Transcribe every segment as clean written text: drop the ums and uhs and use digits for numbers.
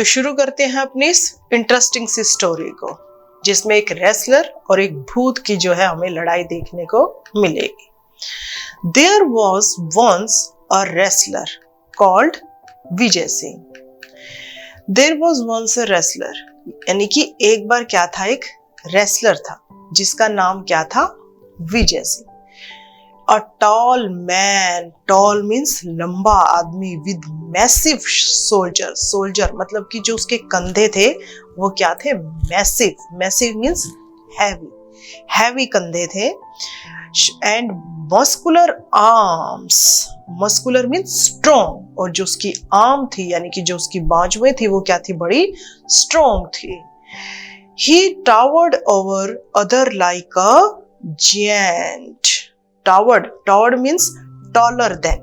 तो शुरू करते हैं अपनी इस इंटरेस्टिंग सी स्टोरी को, जिसमें एक रेसलर और एक भूत की जो है हमें लड़ाई देखने को मिलेगी। There was once a wrestler called Vijay Singh. There was once a wrestler, यानी कि एक बार क्या था, एक रेसलर था जिसका नाम क्या था, Vijay Singh. A tall man, tall means लंबा आदमी, with massive soldier, soldier मतलब कि जो उसके कंधे थे वो क्या थे, massive, massive means heavy, heavy कंधे थे। and muscular arms, muscular means strong, और जो उसकी आर्म थी यानी कि जो उसकी बाजुएं थी वो क्या थी, बड़ी strong थी। He towered over other like a giant. Towered, towered means taller than,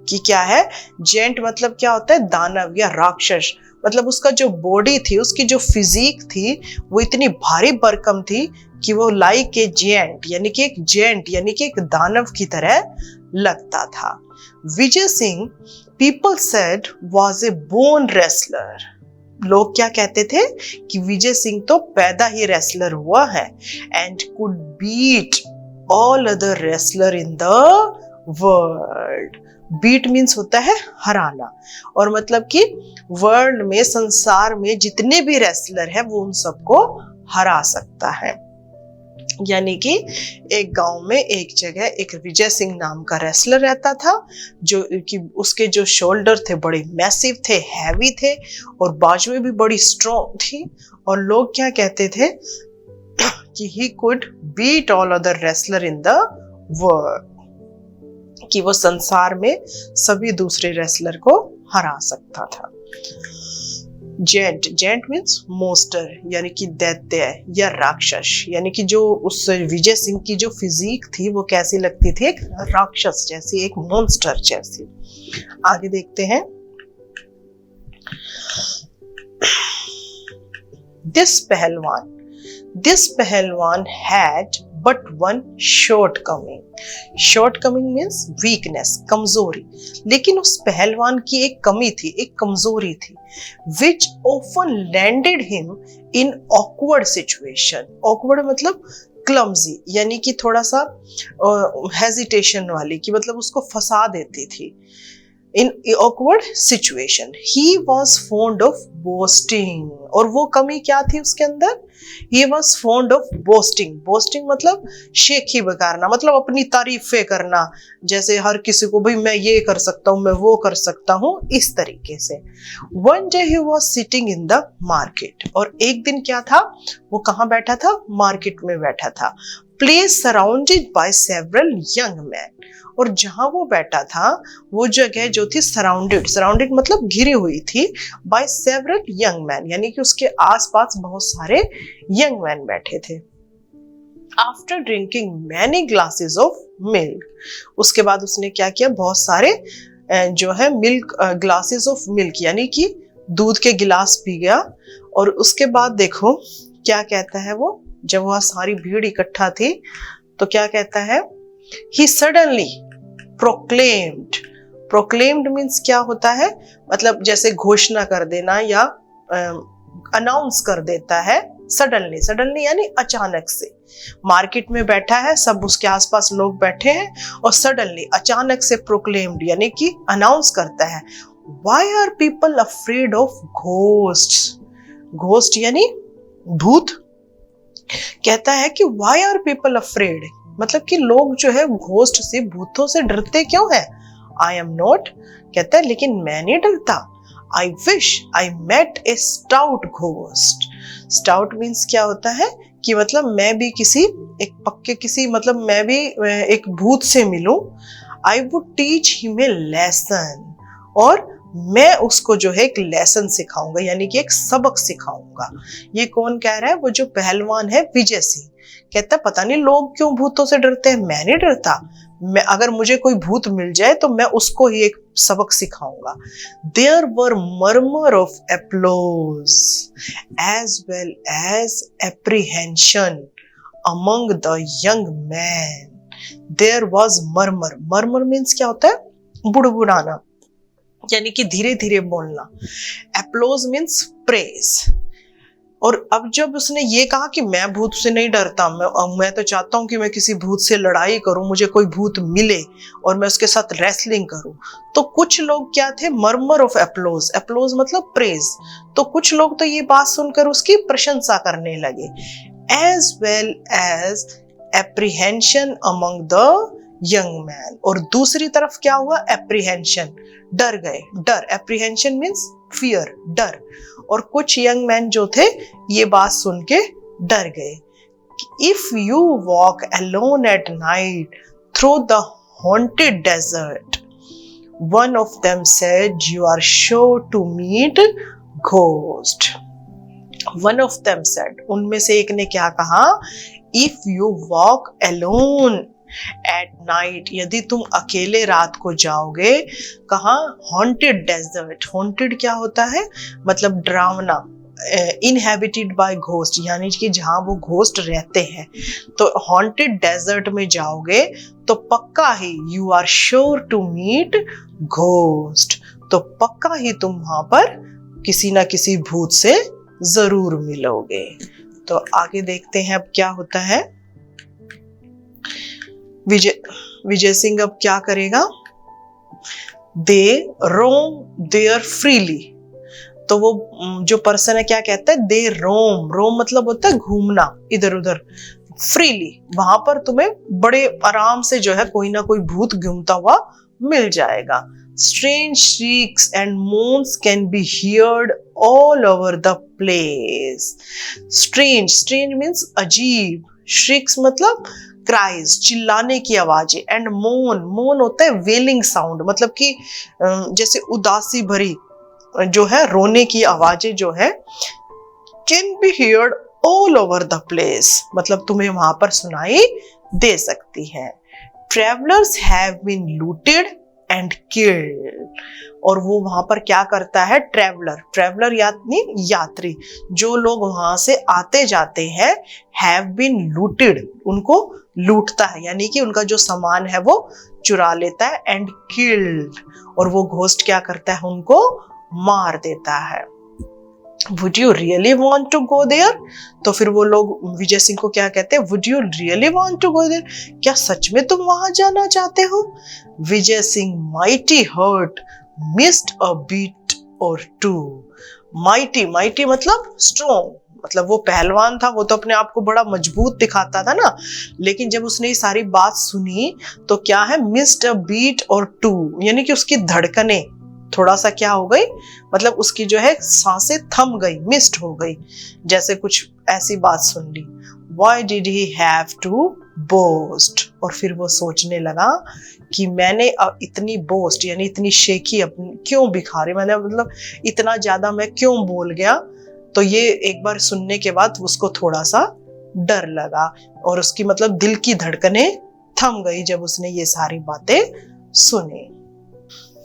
कि क्या है, giant मतलब क्या होता है, दानव या राक्षस। मतलब उसका जो बॉडी थी, उसकी जो फिजिक थी वो इतनी भारी भरकम थी कि वो लाइक ए जेंट, यानी कि एक जेंट यानी कि एक दानव की तरह लगता था। Vijay Singh, people said, was a born wrestler. लोग क्या कहते थे कि विजय सिंह तो पैदा ही रेसलर हुआ है। And could beat all other wrestler in the world. Beat means होता है हराना, और मतलब कि वर्ल्ड में, संसार में जितने भी रेसलर है वो उन सबको हरा सकता है। यानी कि एक गांव में एक जगह एक विजय सिंह नाम का रेसलर रहता था, जो कि उसके जो शोल्डर थे बड़े मैसिव थे, हैवी थे, और बाजुएं भी बड़ी स्ट्रॉन्ग थी। और लोग क्या कहते थे कि he could beat all other wrestler in the world, कि वो संसार में सभी दूसरे रेसलर को हरा सकता था। जेंट, जेंट मीन्स मोस्टर, यानी कि दैत्य या राक्षस, यानी कि जो उस विजय सिंह की जो फिजिक थी वो कैसी लगती थी, एक राक्षस जैसी, एक मॉन्स्टर जैसी। आगे देखते हैं। This पहलवान had but one shortcoming. Shortcoming means weakness, कमजोरी। लेकिन उस पहलवान की एक कमी थी, एक कमजोरी थी, which often landed him in awkward situation. Awkward मतलब clumsy, यानी कि थोड़ा सा hesitation वाली, कि मतलब उसको फंसा देती थी। In awkward situation, he was fond of boasting. और वो कमी क्या थी उसके अंदर, he was fond of boasting. boasting मतलब शेखी बकारना, मतलब अपनी तारीफें करना, जैसे हर किसी को भाई मैं ये कर सकता हूँ, मैं वो कर सकता हूँ, इस तरीके से। One day he was sitting in the market. और एक दिन क्या था, वो कहाँ बैठा था, मार्केट में बैठा था। Place surrounded by several young men. और जहां वो बैठा था वो जगह जो थी सराउंडेड, सराउंडेड मतलब घिरी हुई थी, बाय सेवरल यंग मैन, यानी कि उसके आसपास बहुत सारे यंग मैन बैठे थे। After drinking many glasses of milk, उसके बाद उसने क्या किया, बहुत सारे जो है मिल्क, ग्लासेस ऑफ मिल्क यानी कि दूध के गिलास पी गया। और उसके बाद देखो क्या कहता है वो, जब वह सारी भीड़ इकट्ठा थी तो क्या कहता है, he suddenly proclaimed. proclaimed means क्या होता है, मतलब जैसे घोषणा कर देना या अनाउंस कर देता है। सडनली, सडनली यानी अचानक से। मार्केट में बैठा है, सब उसके आसपास लोग बैठे हैं, और सडनली अचानक से प्रोक्लेम्ड यानी कि अनाउंस करता है, why are people afraid of ghosts? Ghost यानी भूत। कहता है कि why are people afraid, मतलब कि लोग जो है घोस्ट से, भूतों से डरते क्यों है। आई एम नॉट, कहता है लेकिन मैं नहीं डरता। I wish I met a stout ghost. Stout means क्या होता है कि मतलब मैं भी किसी एक पक्के किसी, मतलब मैं भी एक भूत से मिलूं। I would teach him a lesson, और मैं उसको जो है एक लेसन सिखाऊंगा, यानी कि एक सबक सिखाऊंगा। ये कौन कह रहा है, वो जो पहलवान है विजय सिंह। कहता पता नहीं लोग क्यों भूतों से डरते हैं, मैं नहीं डरता, मैं अगर मुझे कोई भूत मिल जाए तो मैं उसको ही एक सबक सिखाऊंगा। There were murmur of applause as well as apprehension among the young men. There was murmur. Murmur means क्या होता है, बुड़बुड़ाना। यानी कि धीरे धीरे बोलना। Applause means praise. और अब जब उसने ये कहा कि मैं भूत से नहीं डरता, मैं तो चाहता हूं कि मैं किसी भूत से लड़ाई करूं, मुझे कोई भूत मिले और मैं उसके साथ रेसलिंग करूं, तो कुछ लोग क्या थे, मर्मर ऑफ एप्लॉज। एप्लॉज मतलब प्रेज। तो कुछ लोग तो ये बात सुनकर उसकी प्रशंसा करने लगे। As well as apprehension among the young man. और दूसरी तरफ क्या हुआ, एप्रीहेंशन, डर गए। डर, एप्रीहेंशन मीन्स फियर, डर। और कुछ यंग मैन जो थे ये बात सुन के डर गए। If you walk alone at night through the haunted desert, one of them said, you are sure to meet ghost. One of them said, उनमें से एक ने क्या कहा, if you walk alone at night, यदि तुम अकेले रात को जाओगे, कहाँ, हॉन्टेड डेजर्ट। हॉन्टेड क्या होता है, मतलब डरावना, इनहेबिटेड बाय घोस्ट, यानी कि जहां वो घोस्ट रहते हैं। तो हॉन्टेड डेजर्ट में जाओगे तो पक्का ही, you are sure to meet ghost, तो पक्का ही तुम वहां पर किसी ना किसी भूत से जरूर मिलोगे। तो आगे देखते हैं अब क्या होता है। विजय सिंह अब क्या करेगा, दे रोम देयर फ्रीली। तो वो जो पर्सन है क्या कहता है, दे रोम। रोम मतलब होता है घूमना इधर उधर, फ्रीली, वहां पर तुम्हें बड़े आराम से जो है कोई ना कोई भूत घूमता हुआ मिल जाएगा। Strange shrieks and moans can be heard all over the place. Strange, strange means अजीब, shrieks मतलब क्राइज, चिल्लाने की आवाजें, एंड मोन, मोन होता है वेलिंग साउंड, मतलब कि जैसे उदासी भरी जो है रोने की आवाजें जो है, can be heard all over the place, मतलब तुम्हें वहां पर सुनाई दे सकती है। Travellers have been looted and killed. और वो वहां पर क्या करता है, ट्रेवलर, ट्रेवलर यानी यात्री, जो लोग वहां से आते जाते हैं, हैव बीन लूटेड, उनको लूटता है, यानी कि उनका जो सामान है वो चुरा लेता है, एंड किल्ड, और वो घोस्ट क्या करता है, उनको मार देता है। Would you really want to go there? तो फिर वो लोग विजय सिंह को क्या कहते हैं, Would you really want to go there? क्या सच में तुम वहां जाना चाहते हो? Vijay Singh mighty hurt, missed a beat or two. Mighty, mighty मतलब strong, मतलब वो पहलवान था, वो तो अपने आप को बड़ा मजबूत दिखाता था ना, लेकिन जब उसने ये सारी बात सुनी तो क्या है, missed a beat or two, यानी कि उसकी धड़कने थोड़ा सा क्या हो गई, मतलब उसकी जो है सांसें थम गई, मिस्ड हो गई, जैसे कुछ ऐसी बात सुन ली। Why did he have to boast? और फिर वो सोचने लगा कि मैंने इतनी बोस्ट यानी इतनी शेखी अपनी क्यों बिखारी, मैंने मतलब इतना ज्यादा मैं क्यों बोल गया। तो ये एक बार सुनने के बाद उसको थोड़ा सा डर लगा और उसकी मतलब दिल की धड़कनें थम गई जब उसने ये सारी बातें सुनी।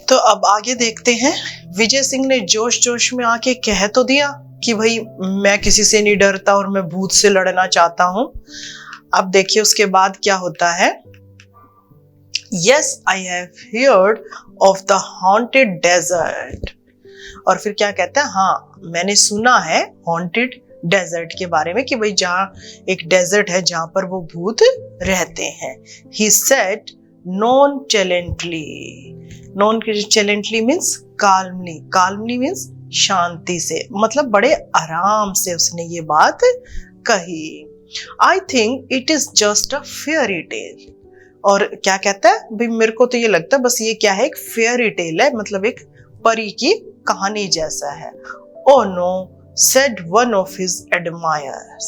तो अब आगे देखते हैं। विजय सिंह ने जोश जोश में आके कह तो दिया कि भाई मैं किसी से नहीं डरता और मैं भूत से लड़ना चाहता हूं। अब देखिए उसके बाद क्या होता है। Yes, I have heard of the haunted desert. और फिर क्या कहता है, हाँ मैंने सुना है हॉन्टेड डेजर्ट के बारे में कि भाई जहाँ एक डेजर्ट है जहां पर वो भूत रहते हैं। He said nonchalantly. Nonchalantly means calmly. Calmly means शांति से, मतलब बड़े आराम से उसने ये बात कही। I think it is just a fairy tale. और क्या कहता है, भाई मेरे को तो ये लगता है बस ये क्या है, एक फेयरी टेल है, मतलब एक परी की कहानी जैसा है। Oh no, said one of his admirers.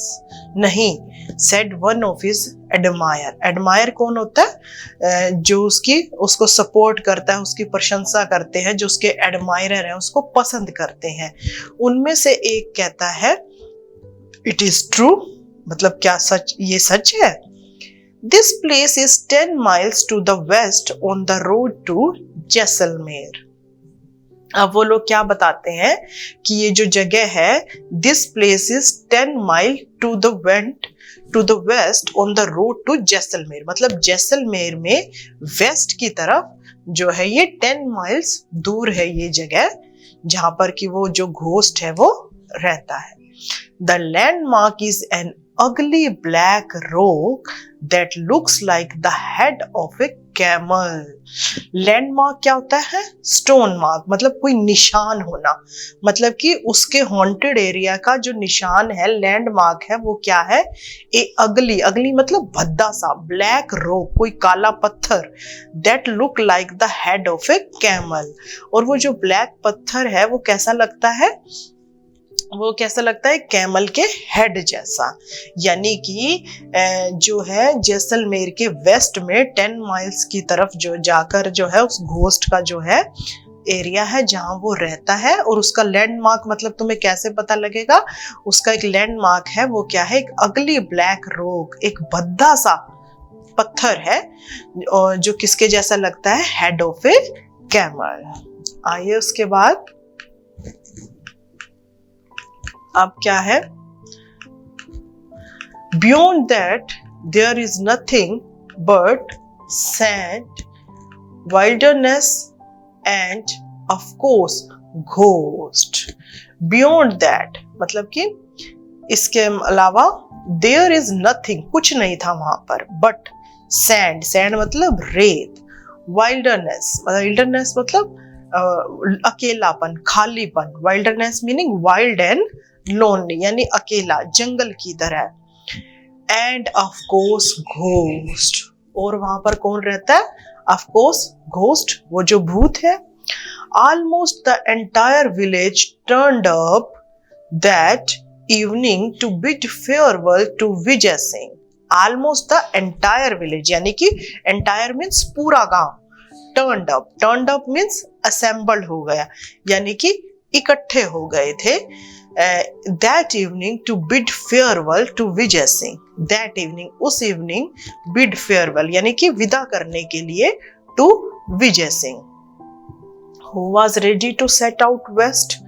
नहीं, said one of his admirer. Admire कौन होता है, जो उसको सपोर्ट करता है, उसकी प्रशंसा करते हैं, जो उसके एडमायरर हैं उसको पसंद करते हैं। उनमें से एक कहता है it is true, मतलब क्या सच, ये सच है। This place is 10 miles to the west on the road to Jaisalmer. अब वो लोग क्या बताते हैं कि ये जो जगह है, this place is 10 mile to the west to the west on the road to Jaisalmer, मतलब जैसलमेर में वेस्ट की तरफ जो है ये 10 माइल्स दूर है ये जगह जहां पर कि वो जो घोस्ट है वो रहता है। The landmark is an ugly black rock that looks like the head of a camel। Landmark क्या होता है? स्टोन मार्क, मतलब कोई निशान होना, मतलब कि उसके हॉन्टेड एरिया का जो निशान है, लैंडमार्क है, वो क्या है? ए अगली, अगली मतलब भद्दा सा, ब्लैक रॉक कोई काला पत्थर, that look like the head of a camel. और वो जो ब्लैक पत्थर है वो कैसा लगता है? वो कैसा लगता है? कैमल के हेड जैसा। यानी कि जो है जैसलमेर के वेस्ट में 10 माइल्स की तरफ जो जाकर जो है उस घोस्ट का जो है एरिया है जहां वो रहता है। और उसका लैंडमार्क मतलब तुम्हें कैसे पता लगेगा? उसका एक लैंडमार्क है, वो क्या है? एक अगली ब्लैक रॉक, एक भद्दा सा पत्थर है जो किसके जैसा लगता है? Head of a camel. आइए उसके बाद अब क्या है? Beyond that there is nothing but sand, wilderness and of course ghost. Beyond that मतलब कि इसके अलावा देयर इज नथिंग, कुछ नहीं था वहां पर, बट सैंड, सैंड मतलब रेत, वाइल्डरनेस, वाइल्डरनेस मतलब अकेलापन, खालीपन, wilderness meaning wild and lonely यानी अकेला, जंगल की तरह, एंड ऑफ कोर्स घोस्ट। और वहां पर कौन रहता है? ऑफ कोर्स घोस्ट, वो जो भूत है। Almost the entire village turned up that evening to bid farewell to Vijay Singh. Almost the entire village यानी कि एंटायर मीन्स पूरा गांव, turned up, turned up means assembled हो गया, यानी कि इकट्ठे हो गए थे। That evening to bid farewell to Vijay Singh, that evening उस इवनिंग, बिड फेयरवेल यानी कि विदा करने के लिए to Vijay Singh. Who was ready to set out west.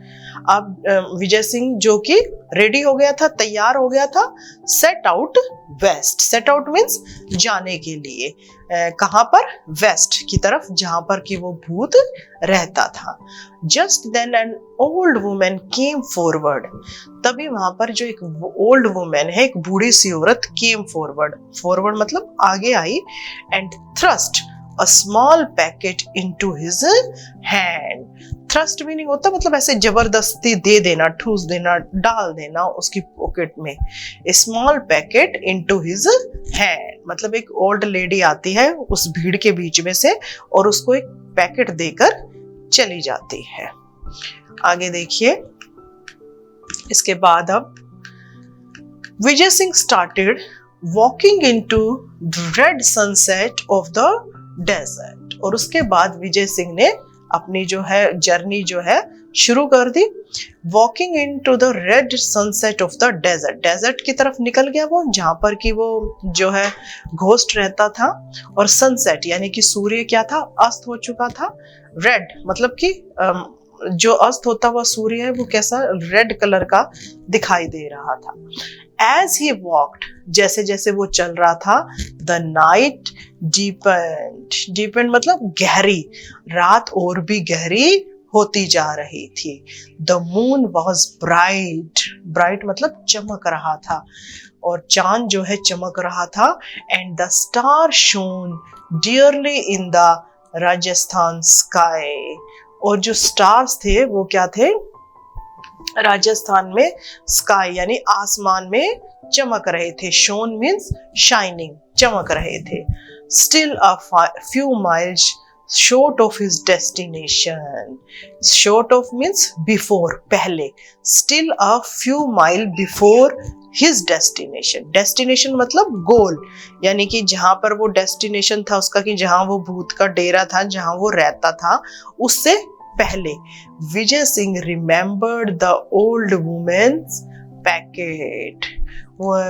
अब विजय सिंह जो कि रेडी हो गया था, तैयार हो गया था, set out west, set out means जाने के लिए, कहां पर? वेस्ट की तरफ जहां पर कि वो भूत रहता था। Just then an old woman came forward, तभी वहां पर जो एक ओल्ड वुमेन है, एक बूढ़ी सी औरत, केम फॉरवर्ड, फॉरवर्ड मतलब आगे आई, and thrust a small packet into his hand. Thrust meaning होता है मतलब ऐसे जबरदस्ती दे देना, ठूस देना, डाल देना उसकी पॉकेट में। Small packet into his hand मतलब एक ओल्ड लेडी आती है उस भीड़ के बीच में से और उसको एक पैकेट देकर चली जाती है। आगे देखिए इसके बाद अब Vijay Singh started walking into the red sunset of the desert. और उसके बाद विजय सिंह ने अपनी जो है जर्नी जो है शुरू कर दी। Walking in to the red sunset of the desert, desert की तरफ निकल गया वो जहां पर कि वो जो है घोस्ट रहता था। और सनसेट यानी कि सूर्य क्या था? अस्त हो चुका था। रेड मतलब कि जो अस्त होता हुआ सूर्य है वो कैसा? रेड कलर का दिखाई दे रहा था। एज ही वॉक्ड, जैसे जैसे वो चल रहा था, द नाइट डीपेंड, डीपेंड मतलब गहरी, रात और भी गहरी होती जा रही थी। The moon was bright, bright मतलब चमक रहा था और चांद जो है चमक रहा था। And the star shown dearly in the Rajasthan sky, और जो स्टार्स थे वो क्या थे? राजस्थान में स्काई यानी आसमान में चमक रहे थे। शोन मीन्स शाइनिंग, चमक रहे थे। Still a few miles short of his destination, short of means before, पहले, still a few mile before his destination, destination मतलब गोल, यानी कि जहां पर वो डेस्टिनेशन था उसका, कि जहां वो भूत का डेरा था, जहां वो रहता था, उससे पहले Vijay Singh remembered the old women's packet.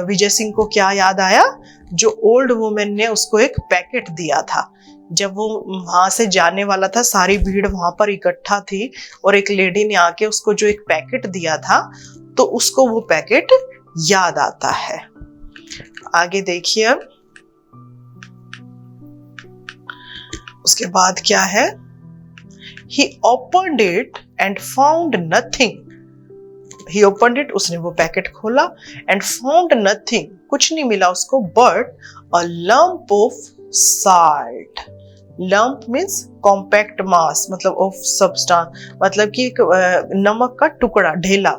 Vijay Singh को क्या याद आया? जो ओल्ड वुमेन ने उसको एक पैकेट दिया था। जब वो वहां से जाने वाला था, सारी भीड़ वहां पर इकट्ठा थी और एक लेडी ने आके उसको जो एक पैकेट दिया था, तो उसको वो पैकेट याद आता है। आगे देखिए अब उसके बाद क्या है, he opened it and found nothing. He opened it, उसने वो पैकेट खोला, and found nothing, कुछ नहीं मिला उसको, but a lump of salt. Lump means compact mass, मतलब of substance, मतलब कि एक नमक का टुकड़ा, ढेला,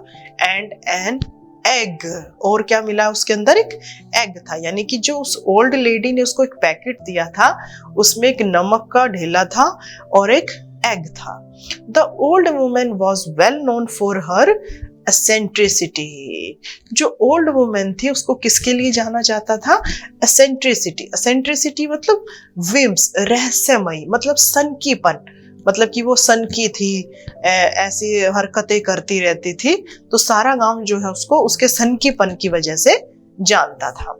and an एग, और क्या मिला उसके अंदर, एक एग था। यानी कि जो उस ओल्ड लेडी ने उसको एक पैकेट दिया था उसमें एक नमक का ढेला था और एक एग था। The old woman was well known for her eccentricity. जो ओल्ड वुमन थी उसको किसके लिए जाना जाता था, एसेंट्रिसिटी। एसेंट्रिसिटी मतलब विम्स, रहस्यमयी, मतलब सनकीपन, मतलब कि वो सन की थी, ऐसी हरकतें करती रहती थी, तो सारा गांव जो है उसको उसके सनकीपन की वजह से जानता था।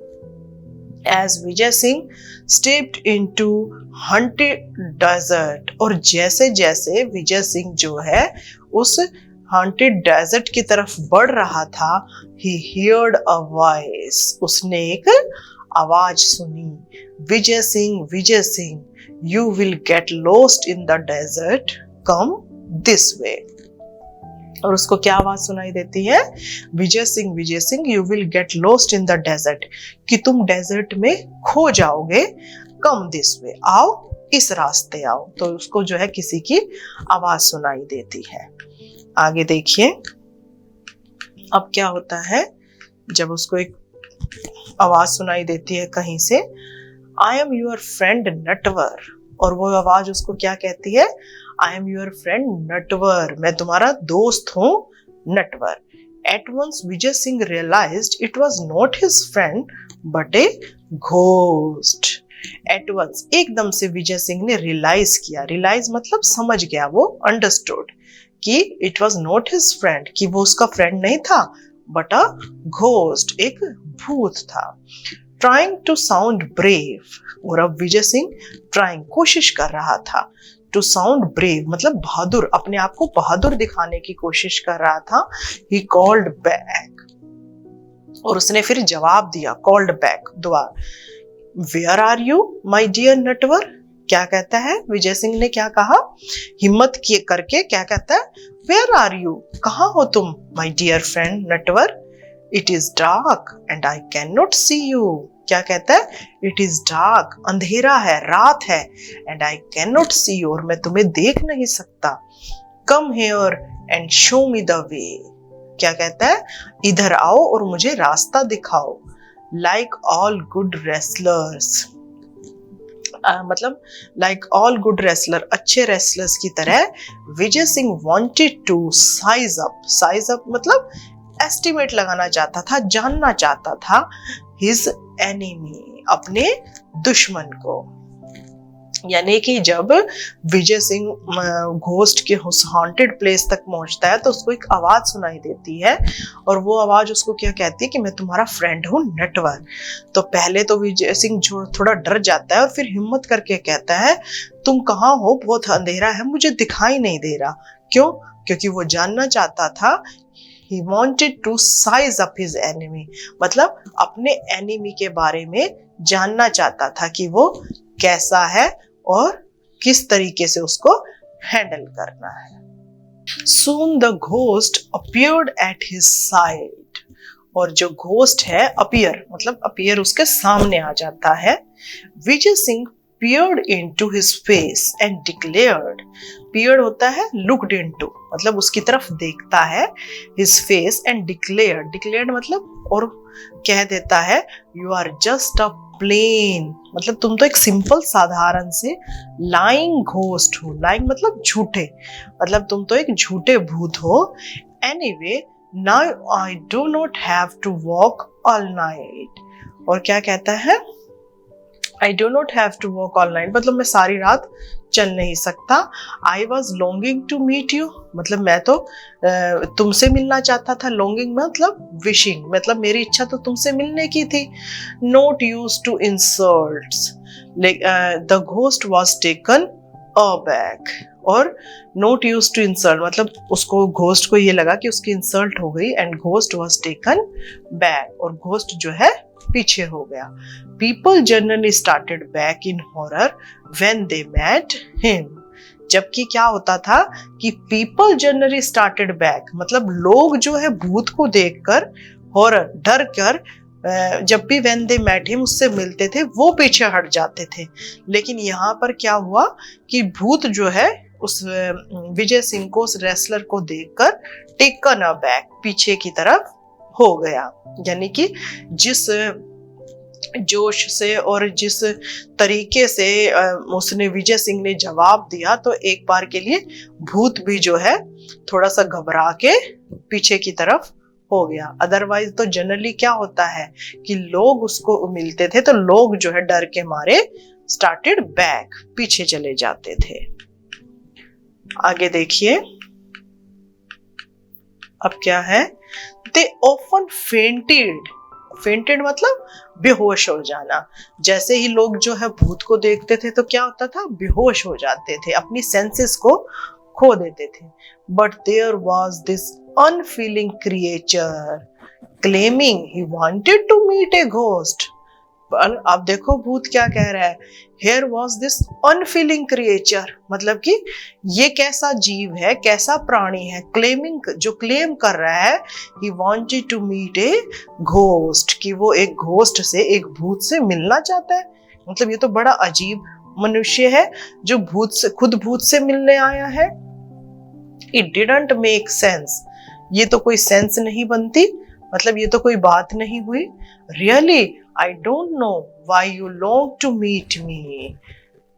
As Vijay Singh stepped into haunted desert, और जैसे जैसे विजय सिंह जो है उस haunted desert की तरफ बढ़ रहा था, he heard a voice, उसने एक आवाज सुनी, Vijay Singh, you will get lost in the desert, come this way। और उसको क्या आवाज सुनाई देती है, Vijay Singh, you will get lost in the desert, कि तुम डेजर्ट में खो जाओगे, come this way, आओ इस रास्ते आओ। तो उसको जो है किसी की आवाज सुनाई देती है। आगे देखिए अब क्या होता है, जब उसको एक आवाज सुनाई देती है कहीं से, I am your friend Natwar, और वो आवाज उसको क्या कहती है, I am your friend Natwar, मैं तुम्हारा दोस्त हूं Natwar. At once Vijay Singh realised it was not his friend but a ghost. At once, एकदम से विजय सिंह ने रियलाइज किया, रियलाइज मतलब समझ गया, वो अंडरस्टूड कि it was not his friend, कि वो उसका फ्रेंड नहीं था, बट अ घोस्ट, एक भूत था। ट्राइंग टू साउंड ब्रेव, और अब विजय सिंह ट्राइंग, कोशिश कर रहा था, टू साउंड ब्रेव मतलब बहादुर, अपने आप को बहादुर दिखाने की कोशिश कर रहा था। ही कॉल्ड बैक, और उसने फिर जवाब दिया, कॉल्ड बैक, दुआ, where are you my dear Natwar, क्या कहता है विजय सिंह ने, क्या कहा, हिम्मत किए करके क्या कहता है, वेयर आर यू, कहाँ हो तुम, my dear friend Natwar, it is dark and I can not see you, क्या कहता है, इट इज डार्क, अंधेरा है, रात है, and I can not see you, और मैं तुम्हें देख नहीं सकता, come here and show me the way, क्या कहता है, इधर आओ और मुझे रास्ता दिखाओ, लाइक ऑल गुड रेसलर्स, मतलब लाइक ऑल गुड रेसलर, अच्छे रेसलर्स की तरह, Vijay Singh wanted to size up मतलब एस्टिमेट लगाना चाहता था, जानना चाहता था, हिज एनिमी, अपने दुश्मन को। यानी कि जब विजय सिंह घोस्ट के उस हॉन्टेड प्लेस तक पहुंचता है तो उसको एक आवाज सुनाई देती है, और वो आवाज उसको क्या कहती है कि मैं तुम्हारा फ्रेंड हूं नटवर। तो पहले तो विजय सिंह थोड़ा डर जाता है और फिर हिम्मत करके कहता है, तुम कहाँ हो, बहुत अंधेरा है, मुझे दिखाई नहीं दे रहा। क्यों? क्योंकि वो जानना चाहता था, he wanted to size up his enemy, मतलब अपने एनिमी के बारे में जानना चाहता था कि वो कैसा है और किस तरीके से उसको हैंडल करना है। Soon the ghost appeared at his side, और जो घोस्ट है अपीयर मतलब अपीयर उसके सामने आ जाता है। Vijay Singh peered into his face and declared, peered होता है looked into मतलब उसकी तरफ देखता है, his face and declared मतलब और कह देता है, you are just a plain मतलब तुम तो एक सिंपल साधारण से lying ghost हो, lying मतलब झूठे, मतलब तुम तो एक झूठे भूत हो। Anyway, now I do not have to walk all night, और क्या कहता है, I do not have to walk all night मतलब मैं सारी रात चल नहीं सकता। I was longing to meet you मतलब मैं तो तुमसे मिलना चाहता था। longing मतलब wishing मतलब मेरी इच्छा तो तुमसे मिलने की थी। Not used to insults, the ghost was taken aback, और not used to insult मतलब उसको घोस्ट को ये लगा कि उसकी इंसल्ट हो गई, and ghost was taken back और घोस्ट जो है पीछे हो गया। People generally started back in horror when they met him. जबकि क्या होता था कि पीपल जनरली स्टार्टेड बैक, मतलब लोग जो है भूत को देखकर हॉरर डर कर जब भी व्हेन दे मेट हिम उससे मिलते थे वो पीछे हट जाते थे। लेकिन यहाँ पर क्या हुआ कि भूत जो है उस विजय सिंह को, उस रेसलर को देखकर टेकन अबैक, पीछे की तरफ हो गया। यानी कि जिस जोश से और जिस तरीके से उसने विजय सिंह ने जवाब दिया, तो एक बार के लिए भूत भी जो है थोड़ा सा घबरा के पीछे की तरफ हो गया। अदरवाइज तो जनरली क्या होता है कि लोग उसको मिलते थे तो लोग जो है डर के मारे स्टार्टेड बैक, पीछे चले जाते थे। आगे देखिए अब क्या है, दे ऑफन फेंटेड। फेंटेड मतलब बेहोश हो जाना। जैसे ही लोग जो है भूत को देखते थे तो क्या होता था, बेहोश हो जाते थे, अपनी सेंसेस को खो देते थे। But there was this unfeeling creature claiming he wanted to meet a ghost. पर अब देखो भूत क्या कह रहा है, here was this unfeeling creature, मतलब कि ये कैसा जीव है, कैसा प्राणी है, क्लेमिंग, जो क्लेम कर रहा है, he wanted to meet a ghost, कि वो एक घोस्ट से, एक भूत से मिलना चाहता है। मतलब ये तो बड़ा अजीब मनुष्य है जो भूत से, खुद भूत से मिलने आया है। इट डिडंट मेक सेंस, ये तो कोई सेंस नहीं बनती, मतलब ये तो कोई बात नहीं हुई। Really I don't know why you long to meet me.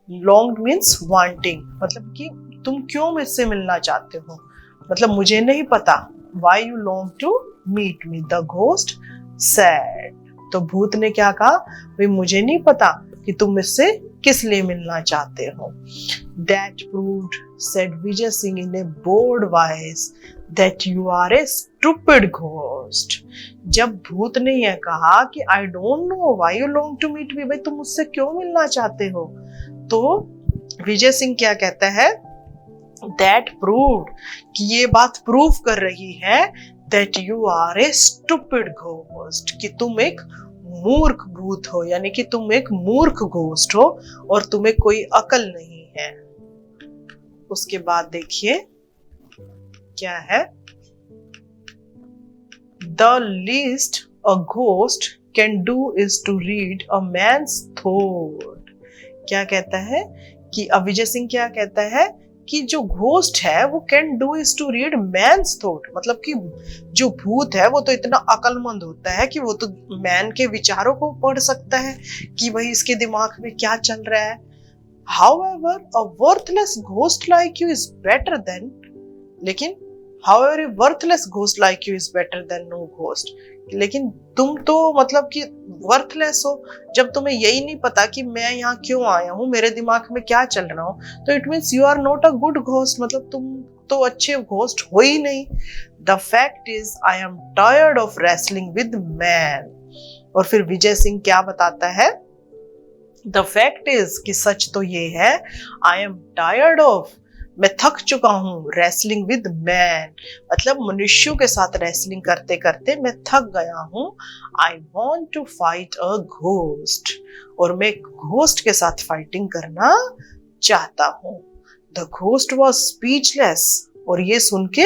Long means wanting, मतलब कि तुम क्यों मुझसे मिलना चाहते हो, मतलब मुझे नहीं पता। Why you long to meet me, the ghost said. तो भूत ने क्या कहा, भाई मुझे नहीं पता कि तुम मुझसे किस लिए मिलना चाहते हो। That proved, said Vijay Singh in a bold voice, that you are a stupid ghost. जब भूत ने यह कहा कि I don't know why you long to meet me, भाई तुम मुझसे क्यों मिलना चाहते हो, तो विजय सिंह क्या कहता है, that proved, कि ये बात प्रूव कर रही है that you are a stupid ghost, कि तुम एक मूर्ख भूत हो, यानी कि तुम एक मूर्ख घोस्ट हो और तुम्हें कोई अकल नहीं है। उसके बाद देखिए क्या है, the least a ghost can do is to read a man's thought. क्या कहता है कि अब विजय सिंह क्या कहता है कि जो घोस्ट है वो can do is to read man's thought, मतलब कि जो भूत है वो तो इतना अकलमंद होता है कि वो तो मैन के विचारों को पढ़ सकता है कि भाई इसके दिमाग में क्या चल रहा है। However, a worthless ghost like you is better than, लेकिन however a worthless ghost like you is better than no ghost, लेकिन तुम तो मतलब कि वर्थलेस हो, जब तुम्हें यही नहीं पता कि मैं यहाँ क्यों आया हूँ, मेरे दिमाग में क्या चल रहा हूँ, तो it means you are not a good ghost, मतलब तुम तो अच्छे घोस्ट हो ही नहीं। The fact is I am tired of wrestling with man. और फिर विजय सिंह क्या बताता है, द फैक्ट इज, कि सच तो ये है, आई एम टायर्ड ऑफ, मैं थक चुका हूँ, रेसलिंग विद मैन, मतलब मनुष्यों के साथ रेसलिंग करते करते मैं थक गया हूँ। I want to fight a ghost, और मैं घोस्ट के साथ फाइटिंग करना चाहता हूँ। द घोस्ट वॉज स्पीचलेस, और ये सुन के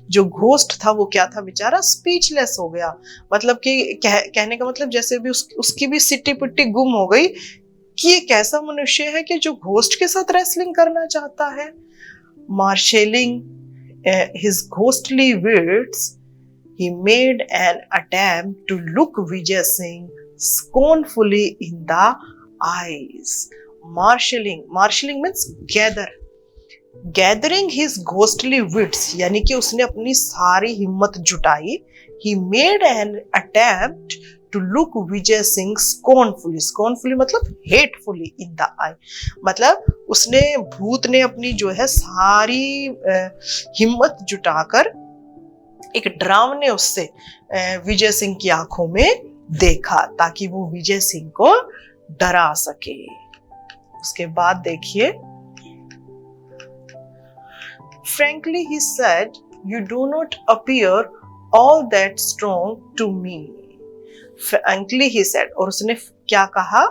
जो घोस्ट था वो क्या था, बेचारा स्पीचलेस हो गया, मतलब कि कहने का मतलब जैसे भी उसकी भी सिट्टी पिट्टी गुम हो गई कि ये कैसा मनुष्य है कि जो घोस्ट के साथ रेसलिंग करना चाहता है। Marshalling his ghostly wits, he made an attempt to look Vijay Singh scornfully in the eyes. Marshalling means gathering his ghostly wits, यानी कि उसने अपनी सारी हिम्मत जुटाई। He made an attempt to look Vijay Singh scornfully मतलब hatefully in the eye, मतलब उसने, भूत ने अपनी जो है सारी हिम्मत जुटाकर एक डरावने उससे विजय सिंह की आंखों में देखा ताकि वो विजय सिंह को डरा सके। उसके बाद देखिए, frankly he said, you do not appear all that strong to me. Frankly he said, और उसने क्या कहा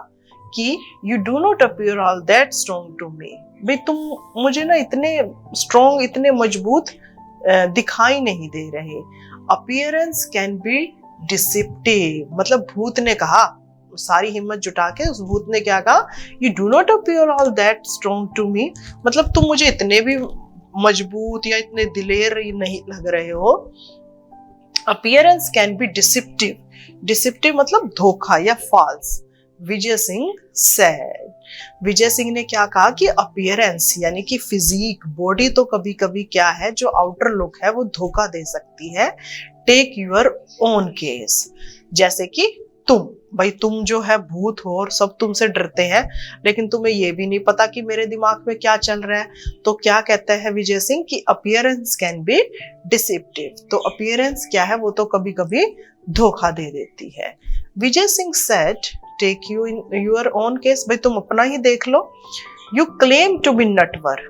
कि you do not appear all that strong to me. भाई तुम मुझे ना इतने स्ट्रॉन्ग, इतने मजबूत दिखाई नहीं दे रहे. Appearance can be deceptive. मतलब भूत ने कहा, सारी हिम्मत जुटा के उस भूत ने क्या कहा, You do not appear all that strong to me. मतलब तुम मुझे इतने भी मजबूत या इतने दिलेर नहीं लग रहे हो. Appearance can be deceptive. Deceptive मतलब धोखा या false. विजय सिंह said. विजय सिंह ने क्या कहा कि अपीयरेंस यानी कि फिजिक, बॉडी तो कभी कभी क्या है, जो आउटर लुक है वो धोखा दे सकती है. Take your own case. जैसे कि भाई तुम जो है भूत हो और सब तुमसे डरते हैं, लेकिन तुम्हें ये भी नहीं पता कि मेरे दिमाग में क्या चल रहा है. तो क्या कहता है विजय सिंह कि अपीयरेंस कैन बी डिसेप्टिव. तो अपीयरेंस क्या है, वो तो कभी कभी धोखा दे देती है. Vijay Singh said, take you in your own case. भाई तुम अपना ही देख लो. You claim to be Natwar.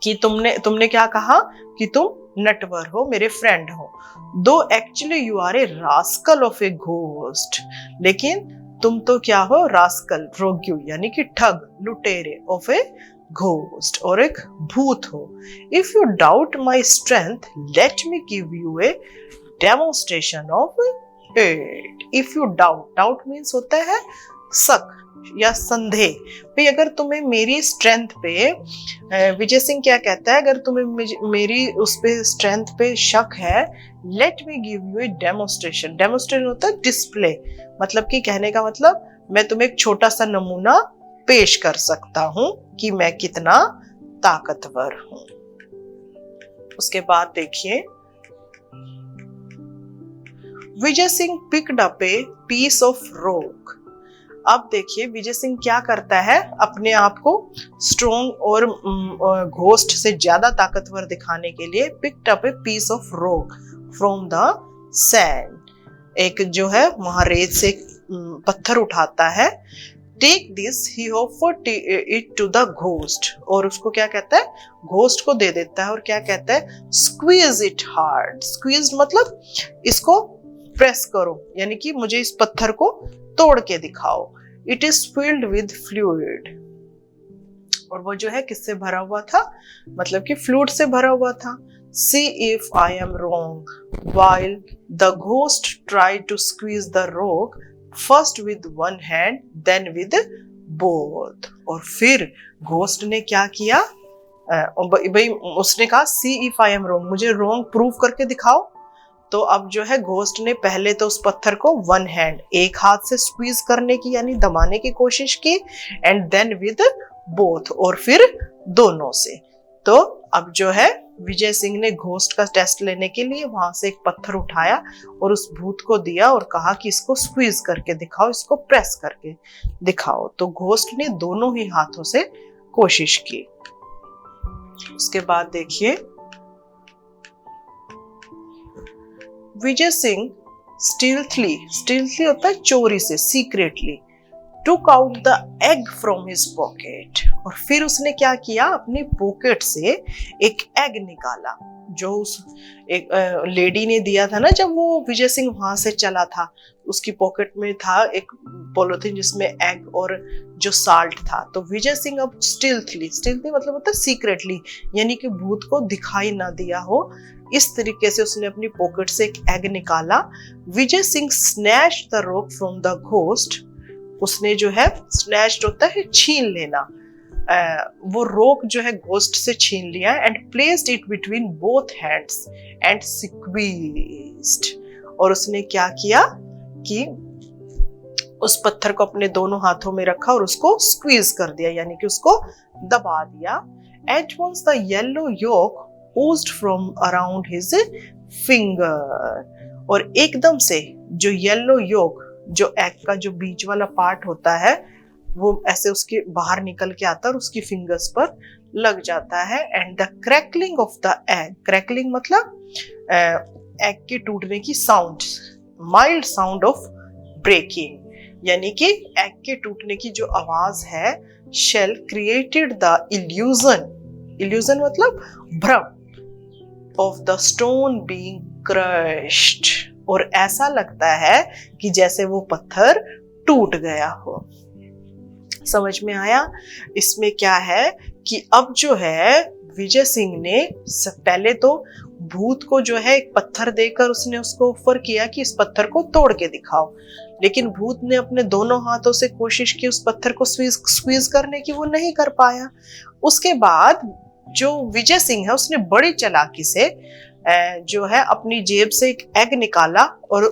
कि तुमने क्या कहा कि तुम नटवर हो, मेरे फ्रेंड हो. Though actually you are a rascal of a ghost. लेकिन तुम तो क्या हो, रास्कल, रोग्यू यानी कि ठग, लुटेरे, ऑफ ए घोस्ट और एक भूत हो. If you doubt my strength let me give U A demonstration of it. If you doubt means होता है शक या संदेह. भाई अगर तुम्हें मेरी स्ट्रेंथ पे, विजय सिंह क्या कहता है, अगर तुम्हें मेरी उस पे स्ट्रेंथ पे शक है, let me give U A demonstration. Demonstration होता है डिस्प्ले, मतलब कि कहने का मतलब मैं तुम्हें एक छोटा सा नमूना पेश कर सकता हूं कि मैं कितना ताकतवर हूं. उसके बाद देखिए, Vijay Singh picked up a piece of rock. अब देखिए विजय सिंह क्या करता है, अपने आप को स्ट्रॉन्ग और घोस्ट से ज्यादा ताकतवर दिखाने के लिए picked up a piece of rock from the sand. एक जो है वहां रेत से पत्थर उठाता है. Take this he offered it to the ghost. और उसको क्या कहता है, घोस्ट को दे देता है. और क्या कहता है, स्क्वीज इट हार्ड. स्क्वीज मतलब इसको प्रेस करो, यानी कि मुझे इस पत्थर को तोड़ के दिखाओ. It is filled with fluid. और वो जो है किससे भरा हुआ था, मतलब कि फ्लूइड से भरा हुआ था. See if I am wrong. While the ghost tried to squeeze the rock first with one hand then with both. और फिर घोस्ट ने क्या किया, भाई उसने कहा see if I am wrong, मुझे रॉन्ग प्रूव करके दिखाओ. तो अब जो है घोस्ट ने पहले तो उस पत्थर को वन हैंड, एक हाथ से स्क्वीज करने की यानी दबाने की कोशिश की, एंड देन विद बोथ, और फिर दोनों से. तो अब जो है विजय सिंह ने घोस्ट का टेस्ट लेने के लिए वहां से एक पत्थर उठाया और उस भूत को दिया और कहा कि इसको स्क्वीज करके दिखाओ, इसको प्रेस करके दिखाओ. तो घोस्ट ने दोनों ही हाथों से कोशिश की. उसके बाद देखिए, विजय सिंह स्टीलथली होता है चोरी से, secretly, took out the egg from his pocket. और फिर उसने क्या किया, अपनी पॉकेट से एक एग निकाला जो उस एक लेडी ने दिया था ना, जब वो विजय सिंह वहां से चला था. उसकी पॉकेट में था एक पॉलिथीन जिसमें एग और जो साल्ट था. तो विजय सिंह अब स्टीलथली मतलब होता है सीक्रेटली, यानी कि भूत को दिखाई ना दिया हो, इस तरीके से उसने अपनी पॉकेट से एक एग निकाला. Vijay Singh snatched the rock from the ghost. उसने जो है, स्नैच्ड होता है छीन लेना, वो रोक जो है घोस्ट से छीन लिया. And placed it between both hands and squeezed. और उसने क्या किया कि उस पत्थर को अपने दोनों हाथों में रखा और उसको स्क्वीज कर दिया, यानी कि उसको दबा दिया. At once the yellow yolk oozed from around his finger. और एकदम से जो येलो योक, जो एग का जो बीच वाला पार्ट होता है, वो ऐसे उसके बाहर निकल के आता है और उसकी फिंगर्स पर लग जाता है. And the crackling of the egg, crackling मतलब एग के टूटने की sound, mild sound of breaking, यानी कि एग के टूटने की जो आवाज है, शेल क्रिएटेड द इल्यूजन मतलब भ्रम, of the stone being crushed. और ऐसा लगता है कि जैसे वो पत्थर टूट गया हो। समझ में आया? इसमें क्या है कि अब जो है विजय सिंह ने पहले तो भूत को जो है एक पत्थर देकर उसने उसको ऑफर किया कि इस पत्थर को तोड़ के दिखाओ, लेकिन भूत ने अपने दोनों हाथों से कोशिश की उस पत्थर को स्क्वीज करने की, वो नहीं कर पाया। उसके बाद जो विजय सिंह है उसने बड़ी चालाकी से जो है अपनी जेब से एक एग निकाला और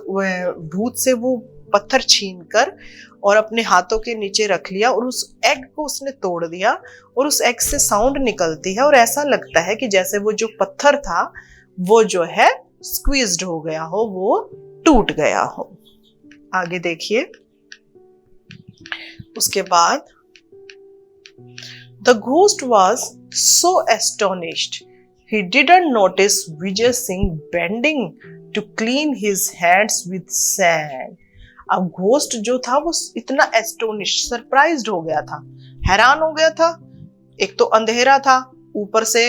भूत से वो पत्थर छीनकर और अपने हाथों के नीचे रख लिया और उस एग को उसने तोड़ दिया और उस एग से साउंड निकलती है और ऐसा लगता है कि जैसे वो जो पत्थर था वो जो है स्क्वीज्ड हो गया हो, वो टूट गया हो। आगे देखिए। उसके बाद the ghost was so astonished he didn't notice Vijay Singh bending to clean his hands with sand। अब घोस्ट जो था वो इतना एस्टोनिश, सरप्राइज्ड हो गया था, हैरान हो गया था। एक तो अंधेरा था, ऊपर से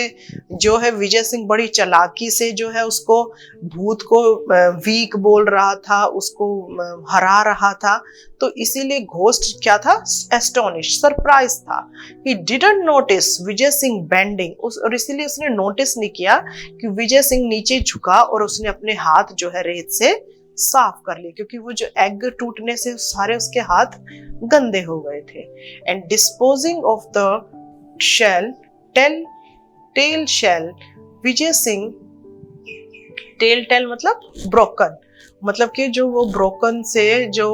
जो है विजय सिंह बड़ी चालाकी से जो है उसको भूत को वीक बोल रहा था, उसको हरा रहा था, तो इसीलिए घोस्ट क्या था, एस्टोनिश, सरप्राइज था। He didn't notice Vijay Singh bending, और इसीलिए उसने नोटिस नहीं किया कि विजय सिंह नीचे झुका और उसने अपने हाथ जो है रेत से साफ कर लिए, क्योंकि वो जो एग टूटने से सारे उसके हाथ गंदे हो गए थे। And disposing of the shell tell shell Vijay Singh, tell मतलब ब्रोकन, मतलब कि जो वो ब्रोकन से जो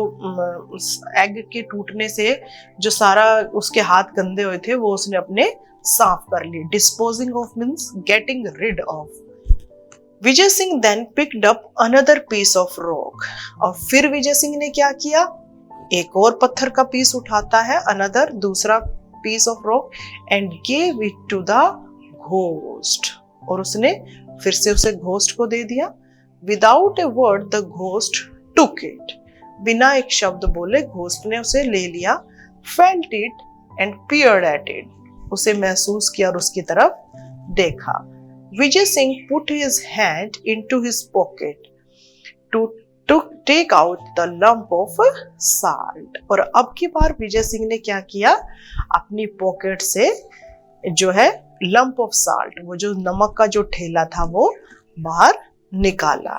एग के टूटने से जो सारा उसके हाथ गंदे हुए थे वो उसने अपने साफ कर लिए। Disposing of means getting rid of. Vijay Singh then picked up another piece of rock, और फिर विजय सिंह ने क्या किया, एक और पत्थर का पीस उठाता है, अनदर दूसरा piece of rock, and gave it to the ghost, और उसने फिर से उसे घोस्ट को दे दिया। Without a word the ghost took it, बिना एक शब्द बोले घोस्ट ने उसे ले लिया। Felt it and peered at it, उसे महसूस किया और उसकी तरफ देखा। Vijay Singh put his hand into his pocket to take out the lump of salt, और अब की बार विजय सिंह ने क्या किया, अपनी पॉकेट से जो है लंप ऑफ साल्ट, वो जो नमक का जो ठेला था वो बाहर निकाला।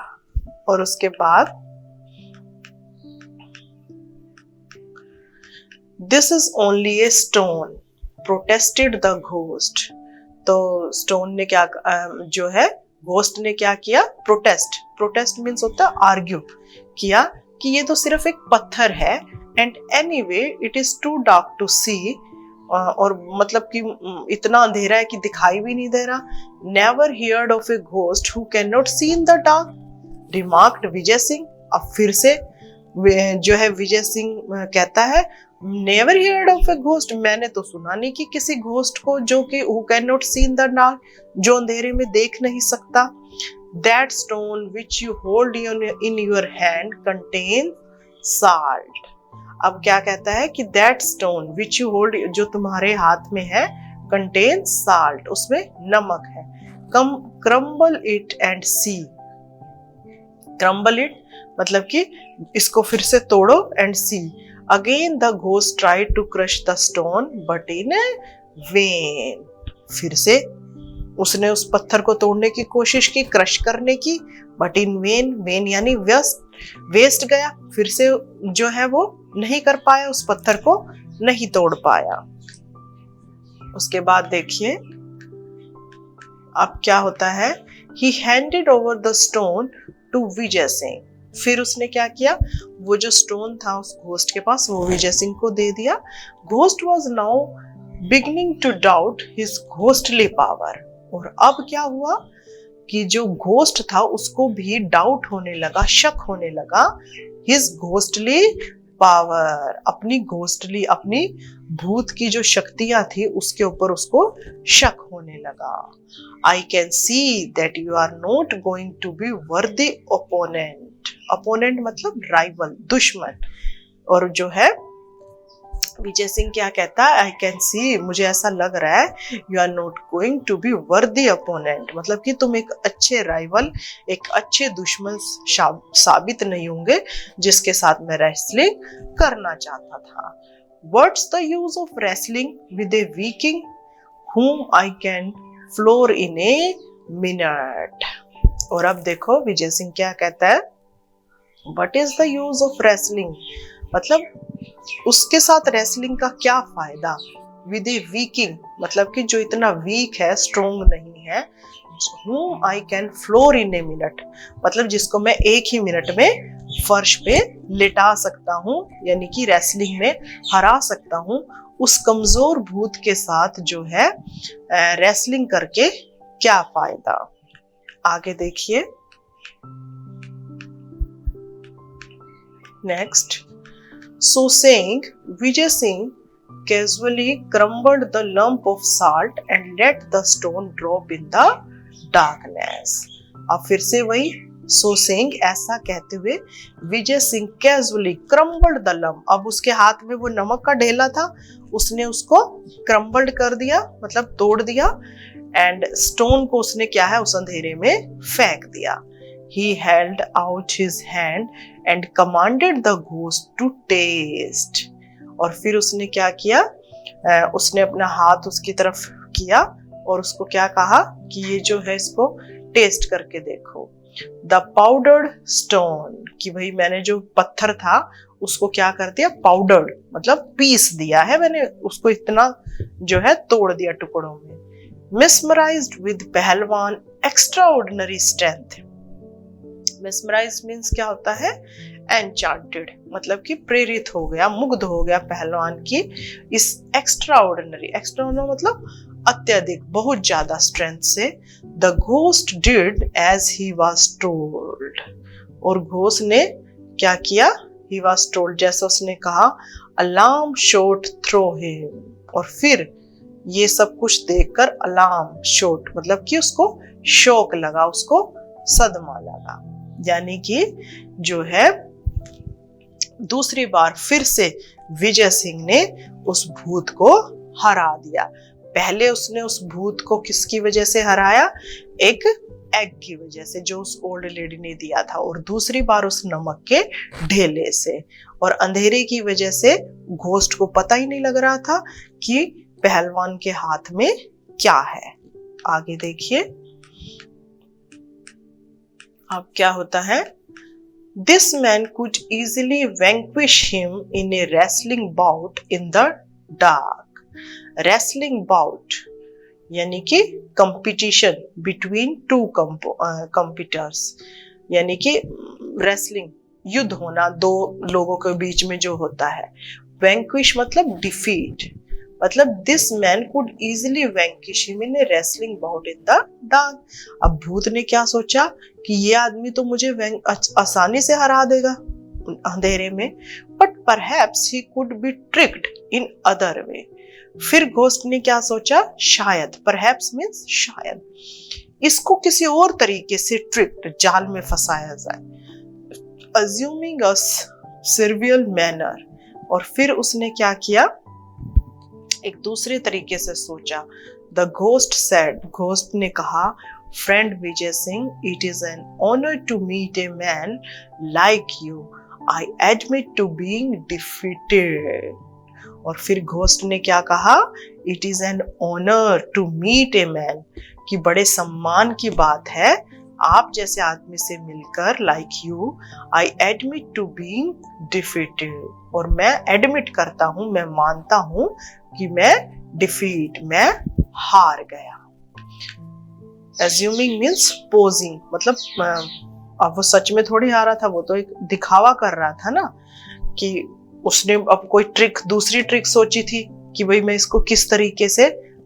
और उसके बाद this is only a stone protested the ghost, तो स्टोन ने क्या जो है घोस्ट ने क्या किया, प्रोटेस्ट मीन्स होता है आर्ग्यू किया कि ये तो सिर्फ एक पत्थर है, and anyway it is too dark to see, और मतलब कि इतना अंधेरा है कि दिखाई भी नहीं दे रहा। Never heard of a ghost who can not see in the dark, remarked Vijay Singh. अब फिर से जो है विजय सिंह कहता है, never heard of a ghost, मैंने तो सुना नहीं कि किसी घोस्ट को जो कि who can not see in the dark, जो अंधेरे में देख नहीं सकता। That stone which you hold in your hand contain salt. अब क्या कहता है कि that stone which you hold, जो तुम्हारे हाथ में है, कंटेन साल्ट, उसमें नमक है। Crumble it and see, crumble it मतलब कि इसको फिर से तोड़ो, and see. Again the ghost tried to crush the stone but in vain, फिर से उसने उस पत्थर को तोड़ने की कोशिश की, क्रश करने की, बट इन वेन, वेन यानी वेस्ट गया, फिर से जो है वो नहीं कर पाया, उस पत्थर को नहीं तोड़ पाया। उसके बाद देखिए अब क्या होता है, he handed over the stone to Vijay Singh, फिर उसने क्या किया, वो जो स्टोन था उस घोस्ट के पास वो विजय सिंह को दे दिया। Ghost was now beginning to doubt his ghostly power, और अब क्या हुआ कि जो घोस्ट था उसको भी डाउट होने लगा, शक होने लगा, हिज घोस्टली पावर, अपनी घोस्टली, अपनी भूत की जो शक्तियां थी उसके ऊपर उसको शक होने लगा। I can see that you are not going to be worthy opponent, opponent मतलब राइवल, दुश्मन, और जो है विजय सिंह क्या कहता है, आई कैन सी, मुझे ऐसा लग रहा है, you are not going to be worthy opponent, मतलब कि तुम एक अच्छे राइवल, एक अच्छे दुश्मन साबित नहीं होंगे जिसके साथ मैं रेसलिंग करना चाहता था। What's the use of wrestling with a weakling whom I can floor in a minute। और अब देखो विजय सिंह क्या कहता है, What is the use of wrestling, मतलब उसके साथ रेसलिंग का क्या फायदा, विद ए वीकिंग, मतलब कि जो इतना वीक है, स्ट्रोंग नहीं है, whom I can floor in a minute, मतलब जिसको मैं एक ही मिनट में फर्श पे लिटा सकता हूँ, यानी कि रेसलिंग में हरा सकता हूँ, उस कमजोर भूत के साथ जो है रेसलिंग करके क्या फायदा। आगे देखिए next. So saying Vijay Singh casually crumbled the lump of salt and let the stone drop in the darkness। अब फिर से वही सो सेइंग, ऐसा कहते हुए Vijay Singh casually crumbled the lump, अब उसके हाथ में वो नमक का ढेला था, उसने उसको क्रम्बल्ड कर दिया, मतलब तोड़ दिया, एंड स्टोन को उसने क्या है उस अंधेरे में फेंक दिया। He held out his hand and commanded the ghost to taste। और फिर उसने क्या किया, उसने अपना हाथ उसकी तरफ किया और उसको क्या कहा कि ये जो है इसको टेस्ट करके देखो। द पाउडर्ड स्टोन, कि भाई मैंने जो पत्थर था उसको क्या कर दिया, पाउडर्ड, मतलब पीस दिया है मैंने उसको, इतना जो है तोड़ दिया टुकड़ों में। मिसमराइज्ड विद पहलवान extra ordinary strength. Mesmerise means क्या होता है, एनचांटेड, मतलब कि प्रेरित हो गया, मुग्ध हो गया पहलवान की इस एक्स्ट्रा ऑर्डिनरी, एक्स्ट्रा मतलब अत्यधिक, बहुत ज्यादा स्ट्रेंथ से। The ghost did as he was told, और घोस्ट ने क्या किया, ही वाज टोल्ड, जैसा उसने कहा। अलार्म शॉट थ्रो हिम, और फिर ये सब कुछ देखकर अलार्म शॉट, मतलब कि उसको शौक लगा, उसको सदमा लगा, यानी कि जो है दूसरी बार फिर से विजय सिंह ने उस भूत को हरा दिया। पहले उसने उस भूत को किसकी वजह से हराया, एक एग की वजह से जो उस ओल्ड लेडी ने दिया था, और दूसरी बार उस नमक के ढेले से, और अंधेरे की वजह से घोस्ट को पता ही नहीं लग रहा था कि पहलवान के हाथ में क्या है। आगे देखिए अब क्या होता है। This man could easily vanquish him in a wrestling bout in the dark। Wrestling bout यानी कि कंपटीशन बिटवीन टू कंपीटर्स, यानी कि रेसलिंग, युद्ध होना दो लोगों के बीच में जो होता है। वैंक्विश मतलब डिफीट, मतलब this man could easily vanquish him in a wrestling bout in the dark. अब भूत ने क्या सोचा कि ये आदमी तो मुझे आसानी से हरा देगा अंधेरे में, but perhaps he could be tricked in other way. फिर घोस्ट ने क्या सोचा, शायद, परहैप्स मीन्स शायद, इसको किसी और तरीके से ट्रिक्ड, जाल में फंसाया जाए। अज्यूमिंग अ सर्वियल मैनर, और फिर उसने क्या किया, एक दूसरे तरीके से सोचा। द घोस्ट सेड, घोस्ट ने कहा, friend Vijay Singh, it is an honour to meet a man like you, I admit to being defeated. और फिर घोस्ट ने क्या कहा, it is an honour to meet a man, कि बड़े सम्मान की बात है आप जैसे आदमी से मिलकर, like you, I admit to being defeated, और मैं एडमिट करता हूं, मैं मानता हूं कि मैं डिफीट, मैं हार गया। एज्यूमिंग मीन्स पोजिंग, मतलब अब वो सच में थोड़ी हारा था, वो तो एक दिखावा कर रहा था ना, कि उसने अब कोई ट्रिक, दूसरी ट्रिक सोची थी कि भाई मैं इसको किस तरीके से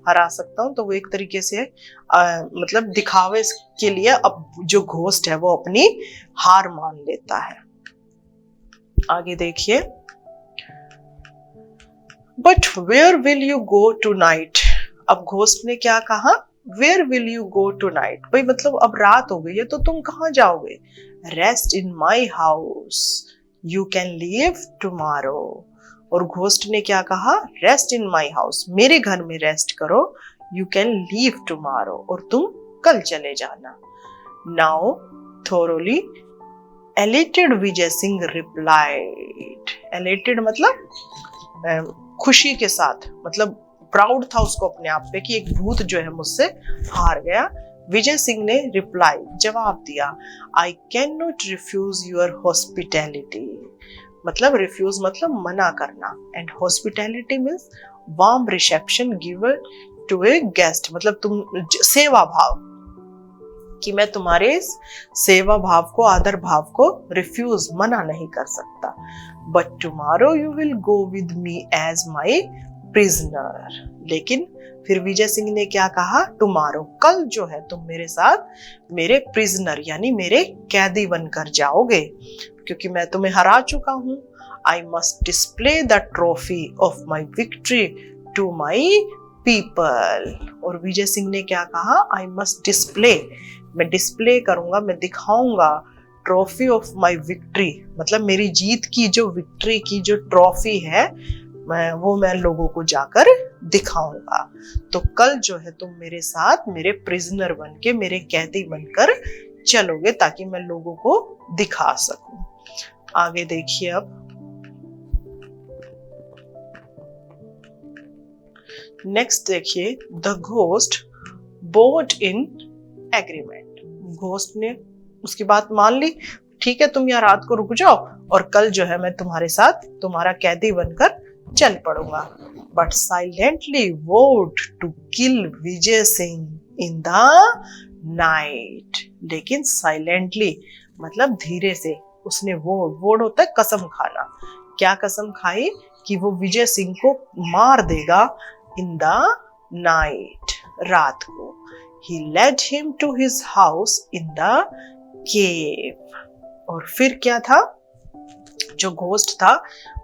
हरा सकता हूँ, तो वो एक तरीके से मतलब दिखावे के लिए अब जो घोस्ट है वो अपनी हार मान लेता है। आगे देखिए। But where will you go tonight, अब घोस्ट ने क्या कहा, where will you go tonight, भाई मतलब अब रात हो गई है तो तुम कहाँ जाओगे। Rest in my house, you can leave tomorrow, और घोस्ट ने क्या कहा, रेस्ट इन माई हाउस, मेरे घर में रेस्ट करो, यू कैन लीव टुमारो, और तुम कल चले जाना। Now thoroughly elated Vijay Singh replied, elated मतलब खुशी के साथ, मतलब प्राउड था उसको अपने आप पे कि एक भूत जो है मुझसे हार गया। विजय सिंह ने रिप्लाई जवाब दिया, I can not refuse your hospitality, मतलब रिफ्यूज मतलब मना करना, and hospitality means warm reception given to a guest, मतलब तुम सेवा भाव, कि मैं तुम्हारे इस सेवा भाव को, आदर भाव को रिफ्यूज मना नहीं कर सकता। But tomorrow you will go with me as my prisoner, लेकिन फिर विजय सिंह ने क्या कहा, टुमारो कल जो है तुम मेरे साथ मेरे प्रिजनर यानी मेरे कैदी बनकर जाओगे, क्योंकि मैं तुम्हें हरा चुका हूं। I must display the trophy of my victory to my people, और विजय सिंह ने क्या कहा, आई मस्ट डिस्प्ले, मैं डिस्प्ले करूंगा, मैं दिखाऊंगा, ट्रॉफी ऑफ माई विक्ट्री मतलब मेरी जीत की जो विक्ट्री की जो ट्रॉफी है वो मैं लोगों को जाकर दिखाऊंगा। तो कल जो है तुम मेरे साथ मेरे प्रिजनर बनके, मेरे कैदी बनकर चलोगे, ताकि मैं लोगों को दिखा सकूं। आगे देखिए अब नेक्स्ट देखिए, the ghost boat in agreement, ghost ने उसकी बात मान ली, ठीक है तुम यहाँ रात को रुक जाओ और कल जो है मैं तुम्हारे साथ तुम्हारा कैदी बनकर चल पड़ूंगा। But silently vowed to kill Vijay Singh in the night, लेकिन साइलेंटली मतलब धीरे से उसने वोड होता है कसम खाना, क्या कसम खाई कि वो विजय सिंह को मार देगा इन द नाइट, रात को। He led him to his house in the cave, और फिर क्या था, जो घोस्ट था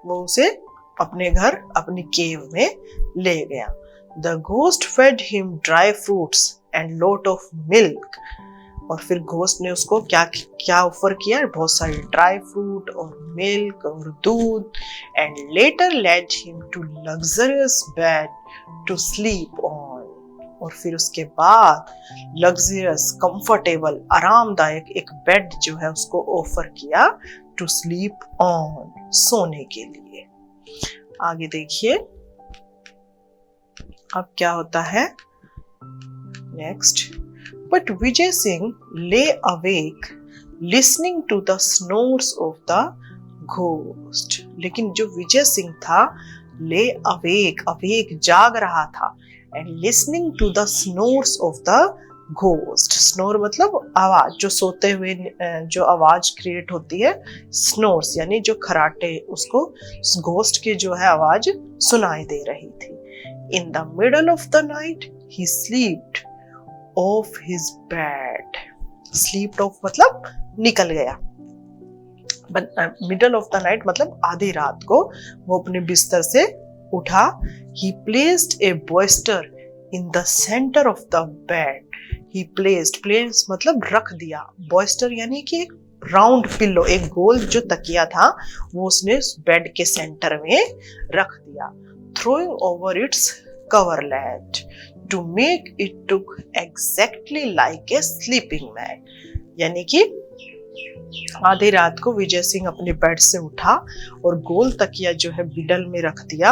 वो उसे अपने घर अपनी केव में ले गया। The ghost fed him dry fruits and lot of milk, और फिर घोस्ट ने उसको क्या क्या ऑफर किया, बहुत सारे ड्राई फ्रूट और मिल्क और दूध, and later led him to luxurious bed to sleep on, और फिर उसके बाद लग्जरियस कंफर्टेबल आरामदायक एक बेड जो है उसको ऑफर किया टू स्लीप ऑन, सोने के लिए। आगे देखिए अब क्या होता है next. But Vijay Singh lay awake listening to the snores of the ghost, लेकिन जो विजय सिंह था ले अवेक जाग रहा था, and listening to the snores of the ghost, snore मतलब आवाज, जो सोते हुए जो आवाज क्रिएट होती है, स्नोर्स यानी जो खराटे, उसको घोस्ट की जो है आवाज सुनाई दे रही थी। In the middle of the night he slept of his bed, slept of मतलब निकल गया, मिडल ऑफ द नाइट मतलब आधी रात को वो अपने बिस्तर से उठा। He placed a bolster in the center of the bed. He placed मतलब रख दिया, bolster यानी कि एक राउंड पिल्लो, एक गोल जो तकिया था वो उसने बेड के सेंटर में रख दिया। Throwing over its coverlet to make it look exactly like a sleeping man, यानी कि आधी रात को विजय सिंह अपने बेड से उठा और गोल तकिया जो है बिडल में रख दिया,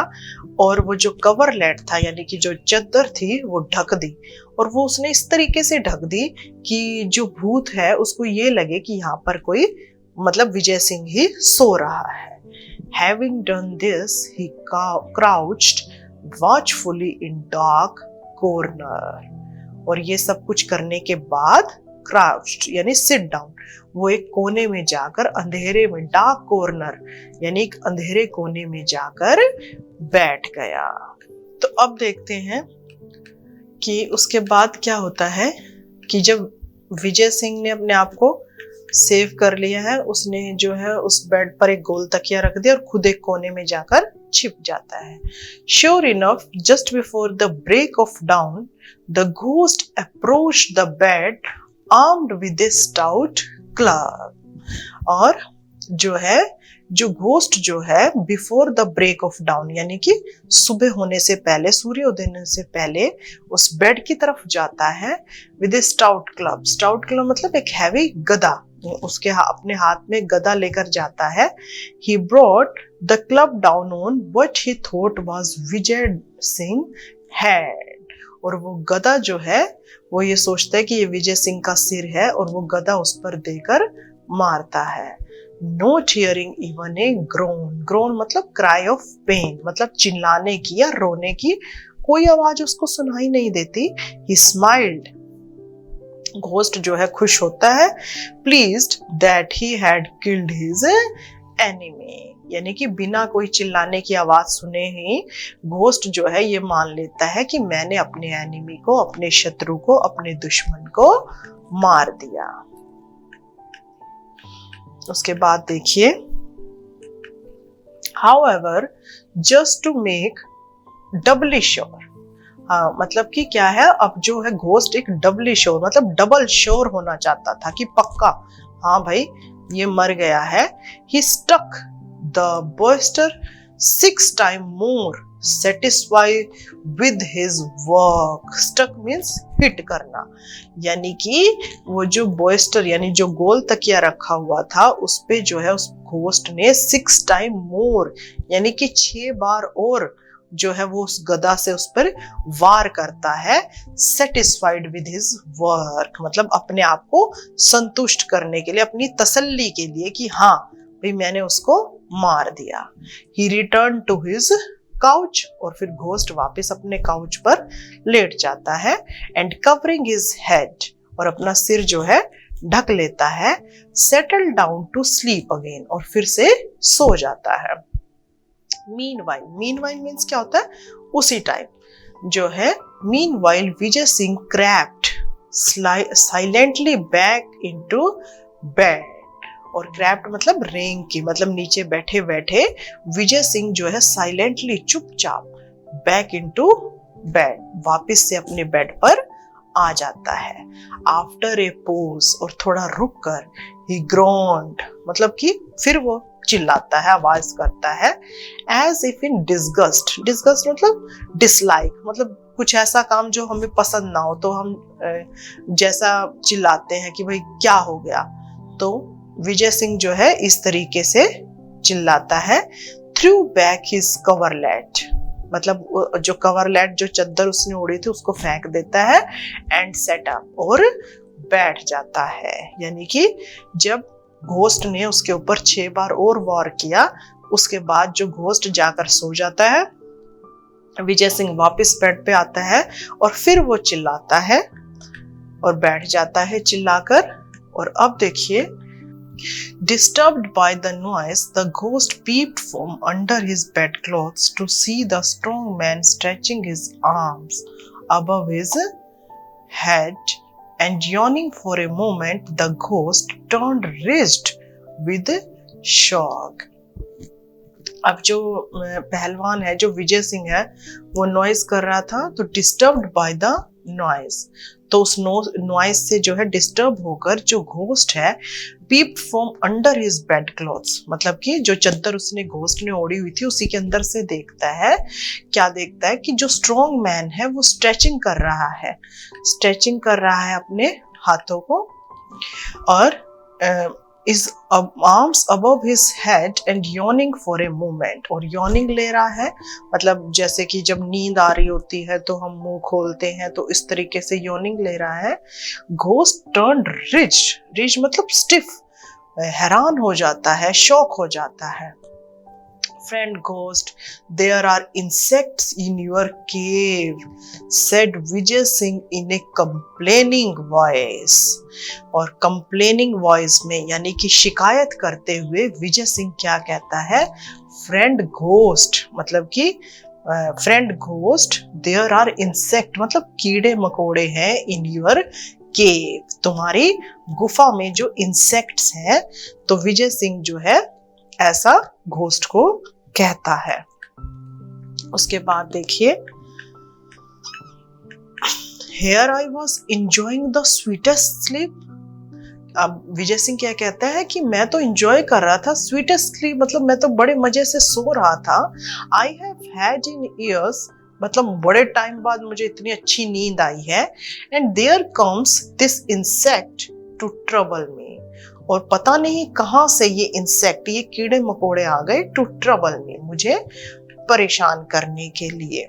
और वो जो कवर लेट था यानी कि जो चादर थी वो ढक दी, और वो उसने इस तरीके से ढक दी कि जो भूत है उसको ये लगे कि यहाँ पर कोई मतलब विजय सिंह ही सो रहा है। Having done this, he crouched watchfully in dark corner, और ये सब कुछ करने के बाद crouched यानी sit down, वो एक कोने में जाकर अंधेरे में, डार्क कॉर्नर यानी एक अंधेरे कोने में जाकर बैठ गया। तो अब देखते हैं कि उसके बाद क्या होता है कि जब विजय सिंह ने अपने आप को सेव कर लिया है, उसने जो है उस बेड पर एक गोल तकिया रख दिया और खुद एक कोने में जाकर छिप जाता है। Sure enough, just before the break of dawn, the ghost approached the bed armed with a stout club, और जो है, जो घोस्ट जो है before the break of dawn, यानी कि सुबह होने से पहले, सूर्योदय होने से पहले उस बेड की तरफ जाता है with A stout club. Stout club मतलब एक हैवी गदा, उसके अपने हाथ में गदा लेकर जाता है। He brought the club down on what he thought was Vijay Singh head, और वो गदा जो है वो ये सोचता है कि ये विजय सिंह का सिर है, और वो गदा उस पर देकर मारता है। Not hearing even a grown, grown मतलब क्राई ऑफ पेन, मतलब चिल्लाने की या रोने की कोई आवाज उसको सुनाई नहीं देती। ही स्माइल्ड, घोस्ट जो है खुश होता है, pleased that he had killed his enemy, यानी कि बिना कोई चिल्लाने की आवाज सुने ही घोस्ट जो है ये मान लेता है कि मैंने अपने एनिमी को, अपने शत्रु को, अपने दुश्मन को मार दिया। उसके बाद देखिए, however, just to make doubly sure, हाँ मतलब कि क्या है, अब जो है घोस्ट एक डबली श्योर मतलब डबल श्योर होना चाहता था कि पक्का हाँ भाई ये मर गया है। He stuck the boaster 6 times more satisfied with his work। Stuck means hit करना, यानी कि वो जो बॉयस्टर यानी जो गोल तकिया रखा हुआ था उस पे जो है उस घोस्ट ने 6 times more यानी कि 6 बार और जो है वो उस गदा से उस पर वार करता है। सेटिस्फाइड विद हिज वर्क मतलब अपने आप को संतुष्ट करने के लिए, अपनी तसल्ली के लिए कि हाँ भाई मैंने उसको मार दिया। ही रिटर्न टू हिज काउच, और फिर घोस्ट वापस अपने काउच पर लेट जाता है। एंड कवरिंग हिज हेड, और अपना सिर जो है ढक लेता है। Settle down to sleep again, और फिर से सो जाता है। मीनवाइल, मीनवाइल मीन्स क्या होता है, उसी टाइम जो है। Meanwhile Vijay Singh crept silently back into bed, और क्रैप्ड मतलब रेंग की, मतलब नीचे बैठे बैठे विजय सिंह जो है साइलेंटली चुपचाप बैक इनटू बेड वापस से अपने बेड पर आ जाता है। आफ्टर ए पोज, और थोड़ा रुक कर, ही ग्रोन्ड मतलब कि फिर वो चिल्लाता है, आवाज करता है। As if in disgust, disgust मतलब डिसलाइक, मतलब कुछ ऐसा काम जो हमें पसंद ना हो तो हम जैसा चिल्लाते हैं कि भाई क्या हो गया, तो विजय सिंह जो है इस तरीके से चिल्लाता है। थ्रू बैक हिज कवरलेट, मतलब जो कवरलेट जो चादर उसने ओढ़ी थी उसको फेंक देता है। एंड सेट अप, और बैठ जाता है, यानी कि जब घोस्ट ने उसके ऊपर 6 बार और वार किया उसके बाद जो घोस्ट जाकर सो जाता है, विजय सिंह वापस बेड पे आता है और फिर वो चिल्लाता है और बैठ जाता है चिल्लाकर। और अब देखिए, disturbed by the noise, the ghost peeped from under his bedclothes to see the strong man stretching his arms above his head, and yawning for a moment, the ghost turned wrist with shock. अब जो पहलवान है, जो विजय सिंह है, वो noise कर रहा था, तो डिस्टर्ब्ड बाय द नॉइज, तो उस नॉइज से जो है डिस्टर्ब होकर जो घोस्ट है, peeped from under his bed clothes, मतलब कि जो चादर उसने घोस्ट ने ओढ़ी हुई थी उसी के अंदर से देखता है, क्या देखता है कि जो स्ट्रॉन्ग मैन है वो स्ट्रेचिंग कर रहा है, स्ट्रेचिंग कर रहा है अपने हाथों को, और is arms above his head and yawning for a moment, और yawning ले रहा है, मतलब जैसे कि जब नींद आ रही होती है तो हम मुंह खोलते हैं, तो इस तरीके से yawning ले रहा है। Ghost turned rich मतलब stiff, हैरान हो जाता है, शॉक हो जाता है। Friend ghost, there are insects in your cave, said Vijay Singh in a complaining voice। और complaining voice में यानी कि शिकायत करते हुए विजय सिंह क्या कहता है, friend ghost मतलब कि friend ghost, there are insect मतलब कीड़े मकोड़े हैं in your cave, तुम्हारी गुफा में जो इंसेक्ट्स हैं। तो विजय सिंह जो है ऐसा घोस्ट को कहता है। उसके बाद देखिए, Here I was enjoying the sweetest sleep, अब विजय सिंह क्या कहता है कि मैं तो एंजॉय कर रहा था स्वीटेस्टली, मतलब मैं तो बड़े मजे से सो रहा था। I have had in years, मतलब बड़े टाइम बाद मुझे इतनी अच्छी नींद आई है। And there comes this insect to trouble me, और पता नहीं कहां से ये इंसेक्ट, ये कीड़े मकोड़े आ गए, टू ट्रबल मी, मुझे परेशान करने के लिए।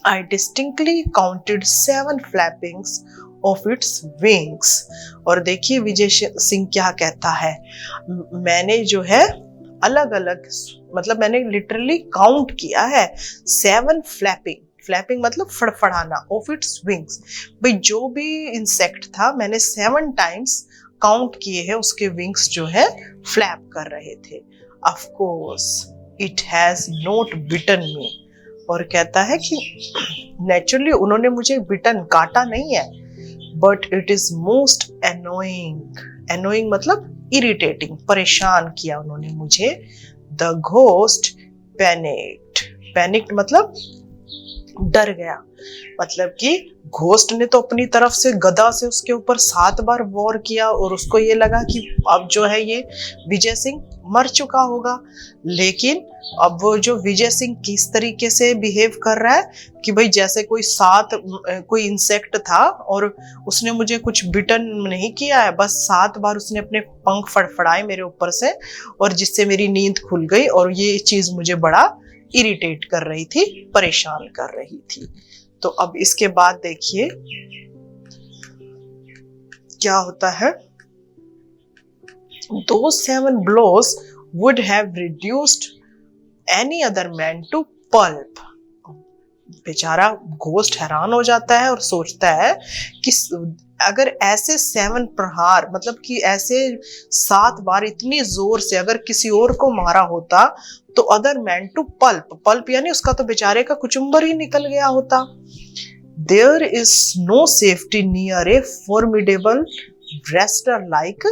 I distinctly counted 7 flappings of its wings। और देखिए विजय सिंह क्या कहता है, मैंने जो है अलग अलग, मतलब मैंने लिटरली काउंट किया है 7 फ्लैपिंग, फ्लैपिंग मतलब फड़फड़ाना, ऑफ इट्स विंग्स। भाई जो भी इंसेक्ट था मैंने 7 टाइम्स काउंट किए हैं, उसके विंग्स जो है फ्लैप कर रहे थे। Of course it has not bitten me, और कहता है कि नेचुरली उन्होंने मुझे बिटन, काटा नहीं है, but it is most annoying, annoying मतलब इरिटेटिंग, परेशान किया उन्होंने मुझे। द घोस्ट पैनिक्ड, पैनिक्ड मतलब डर गया, मतलब कि घोस्ट ने तो अपनी तरफ से गदा से उसके ऊपर 7 बार वॉर किया, और उसको ये लगा कि अब जो है ये विजय सिंह मर चुका होगा। लेकिन अब वो जो विजय सिंह किस तरीके से बिहेव कर रहा है कि भाई जैसे कोई इंसेक्ट था और उसने मुझे कुछ बिटन नहीं किया है, बस 7 बार उसने अपने पंख फड़फड़ाए मेरे ऊपर से, और जिससे मेरी नींद खुल गई, और ये चीज मुझे बड़ा इरिटेट कर रही थी, परेशान कर रही थी। तो अब इसके बाद देखिए क्या होता है। Those 7 blows would have reduced any other man to pulp। बेचारा घोस्ट हैरान हो जाता है और सोचता है कि अगर ऐसे 7 प्रहार, मतलब कि ऐसे 7 बार इतनी जोर से अगर किसी और को मारा होता तो other man to pulp, pulp यानी उसका तो बेचारे का कुचुम्बर ही निकल गया होता। There is no safety near a formidable wrestler like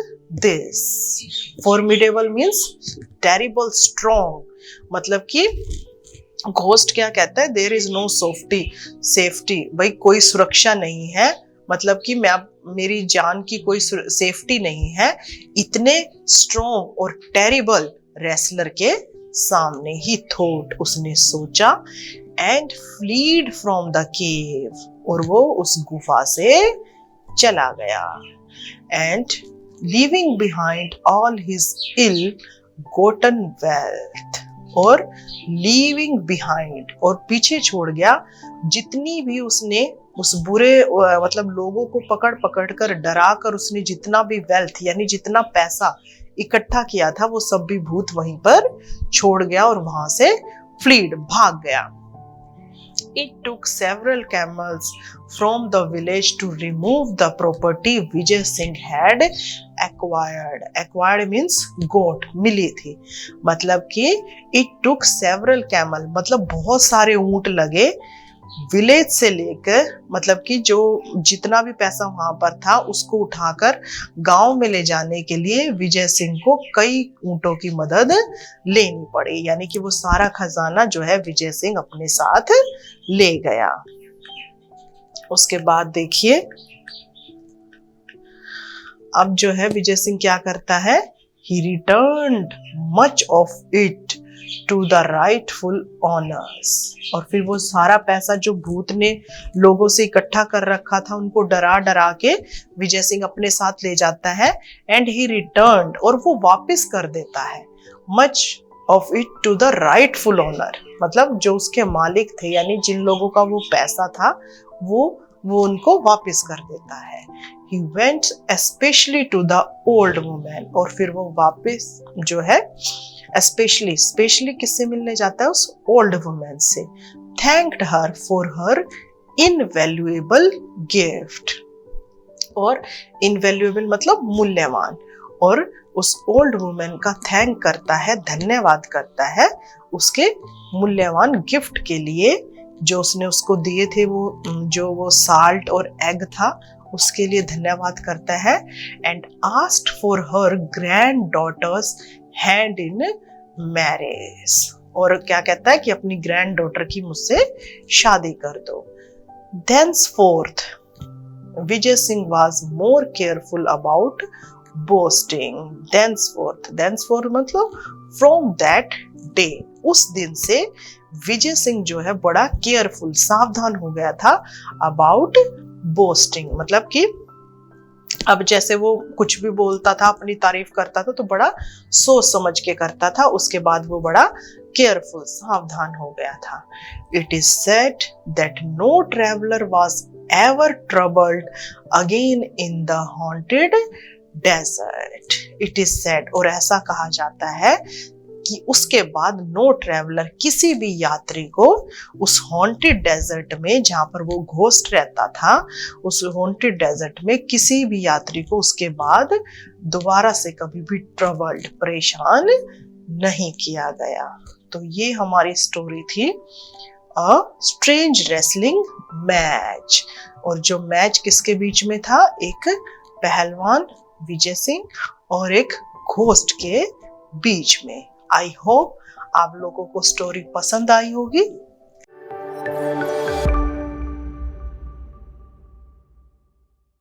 this। Formidable means terrible strong, मतलब कि घोस्ट क्या कहता है, देयर इज नो सेफ्टी, भाई कोई सुरक्षा नहीं है, मतलब कि मेरी जान की कोई सेफ्टी नहीं है इतने स्ट्रॉन्ग और टेरिबल रेसलर के सामने ही, थॉट उसने सोचा। And fled from the cave, और वो उस गुफा से चला गया। And leaving behind all his ill gotten wealth, और लीविंग बिहाइंड और पीछे छोड़ गया जितनी भी उसने उस बुरे मतलब लोगों को पकड़ पकड़ कर डरा कर उसने जितना भी वेल्थ यानी जितना पैसा इकट्ठा किया था वो सब भी भूत वहीं पर छोड़ गया और वहां से फ्लीड, भाग गया। It took several camels from the village to remove the property Vijay Singh had acquired। Acquired means goat, मिली थी, मतलब कि it took several camel मतलब बहुत सारे ऊंट लगे, विलेज से लेकर, मतलब कि जो जितना भी पैसा वहां पर था उसको उठाकर गांव में ले जाने के लिए विजय सिंह को कई ऊंटों की मदद लेनी पड़ी, यानी कि वो सारा खजाना जो है विजय सिंह अपने साथ ले गया। उसके बाद देखिए अब जो है विजय सिंह क्या करता है, he returned much of it to the rightful owners। और फिर वो सारा पैसा जो भूत ने लोगों से इकट्ठा कर रखा था उनको डरा डरा के विजय सिंह अपने साथ ले जाता है। एंड ही रिटर्न्ड, और वो वापस कर देता है, much of it to the rightful owner, मतलब जो उसके मालिक थे यानी जिन लोगों का वो पैसा था वो उनको वापस कर देता है। He went especially to the old woman, और फिर वो वापस जो है स्पेशली किससे मिलने जाता है, उस ओल्ड वुमेन से। Thanked her for her invaluable gift, और इनवैल्यूएबल मतलब मूल्यवान, और उस ओल्ड वुमेन का थैंक करता है, धन्यवाद करता है उसके मूल्यवान गिफ्ट के लिए जो उसने उसको दिए थे, वो साल्ट और एग था, उसके लिए धन्यवाद करता है। And asked for her granddaughter's hand in marriage, और क्या कहता है कि अपनी ग्रैंड डॉटर की मुझसे शादी कर दो। Thenceforth Vijay Singh was more careful about boasting. Thenceforth मतलब from that day, उस दिन से विजय सिंह जो है बड़ा केयरफुल, सावधान हो गया था अबाउट बोस्टिंग, मतलब कि अब जैसे वो कुछ भी बोलता था, अपनी तारीफ करता था तो बड़ा सोच समझ के करता था, उसके बाद वो बड़ा केयरफुल, सावधान हो गया था. It is said that no traveller was ever troubled again in the haunted desert. It is said, और ऐसा कहा जाता है कि उसके बाद नो ट्रेवलर, किसी भी यात्री को उस हॉन्टेड डेजर्ट में, जहां पर वो घोस्ट रहता था, उस हॉन्टेड डेजर्ट में किसी भी यात्री को उसके बाद दोबारा से कभी भी ट्रबल्ड, परेशान नहीं किया गया. तो ये हमारी स्टोरी थी अ स्ट्रेंज रेसलिंग मैच. और जो मैच किसके बीच में था? एक पहलवान विजय सिंह और एक घोस्ट के बीच में. आई होप आप लोगों को स्टोरी पसंद आई होगी.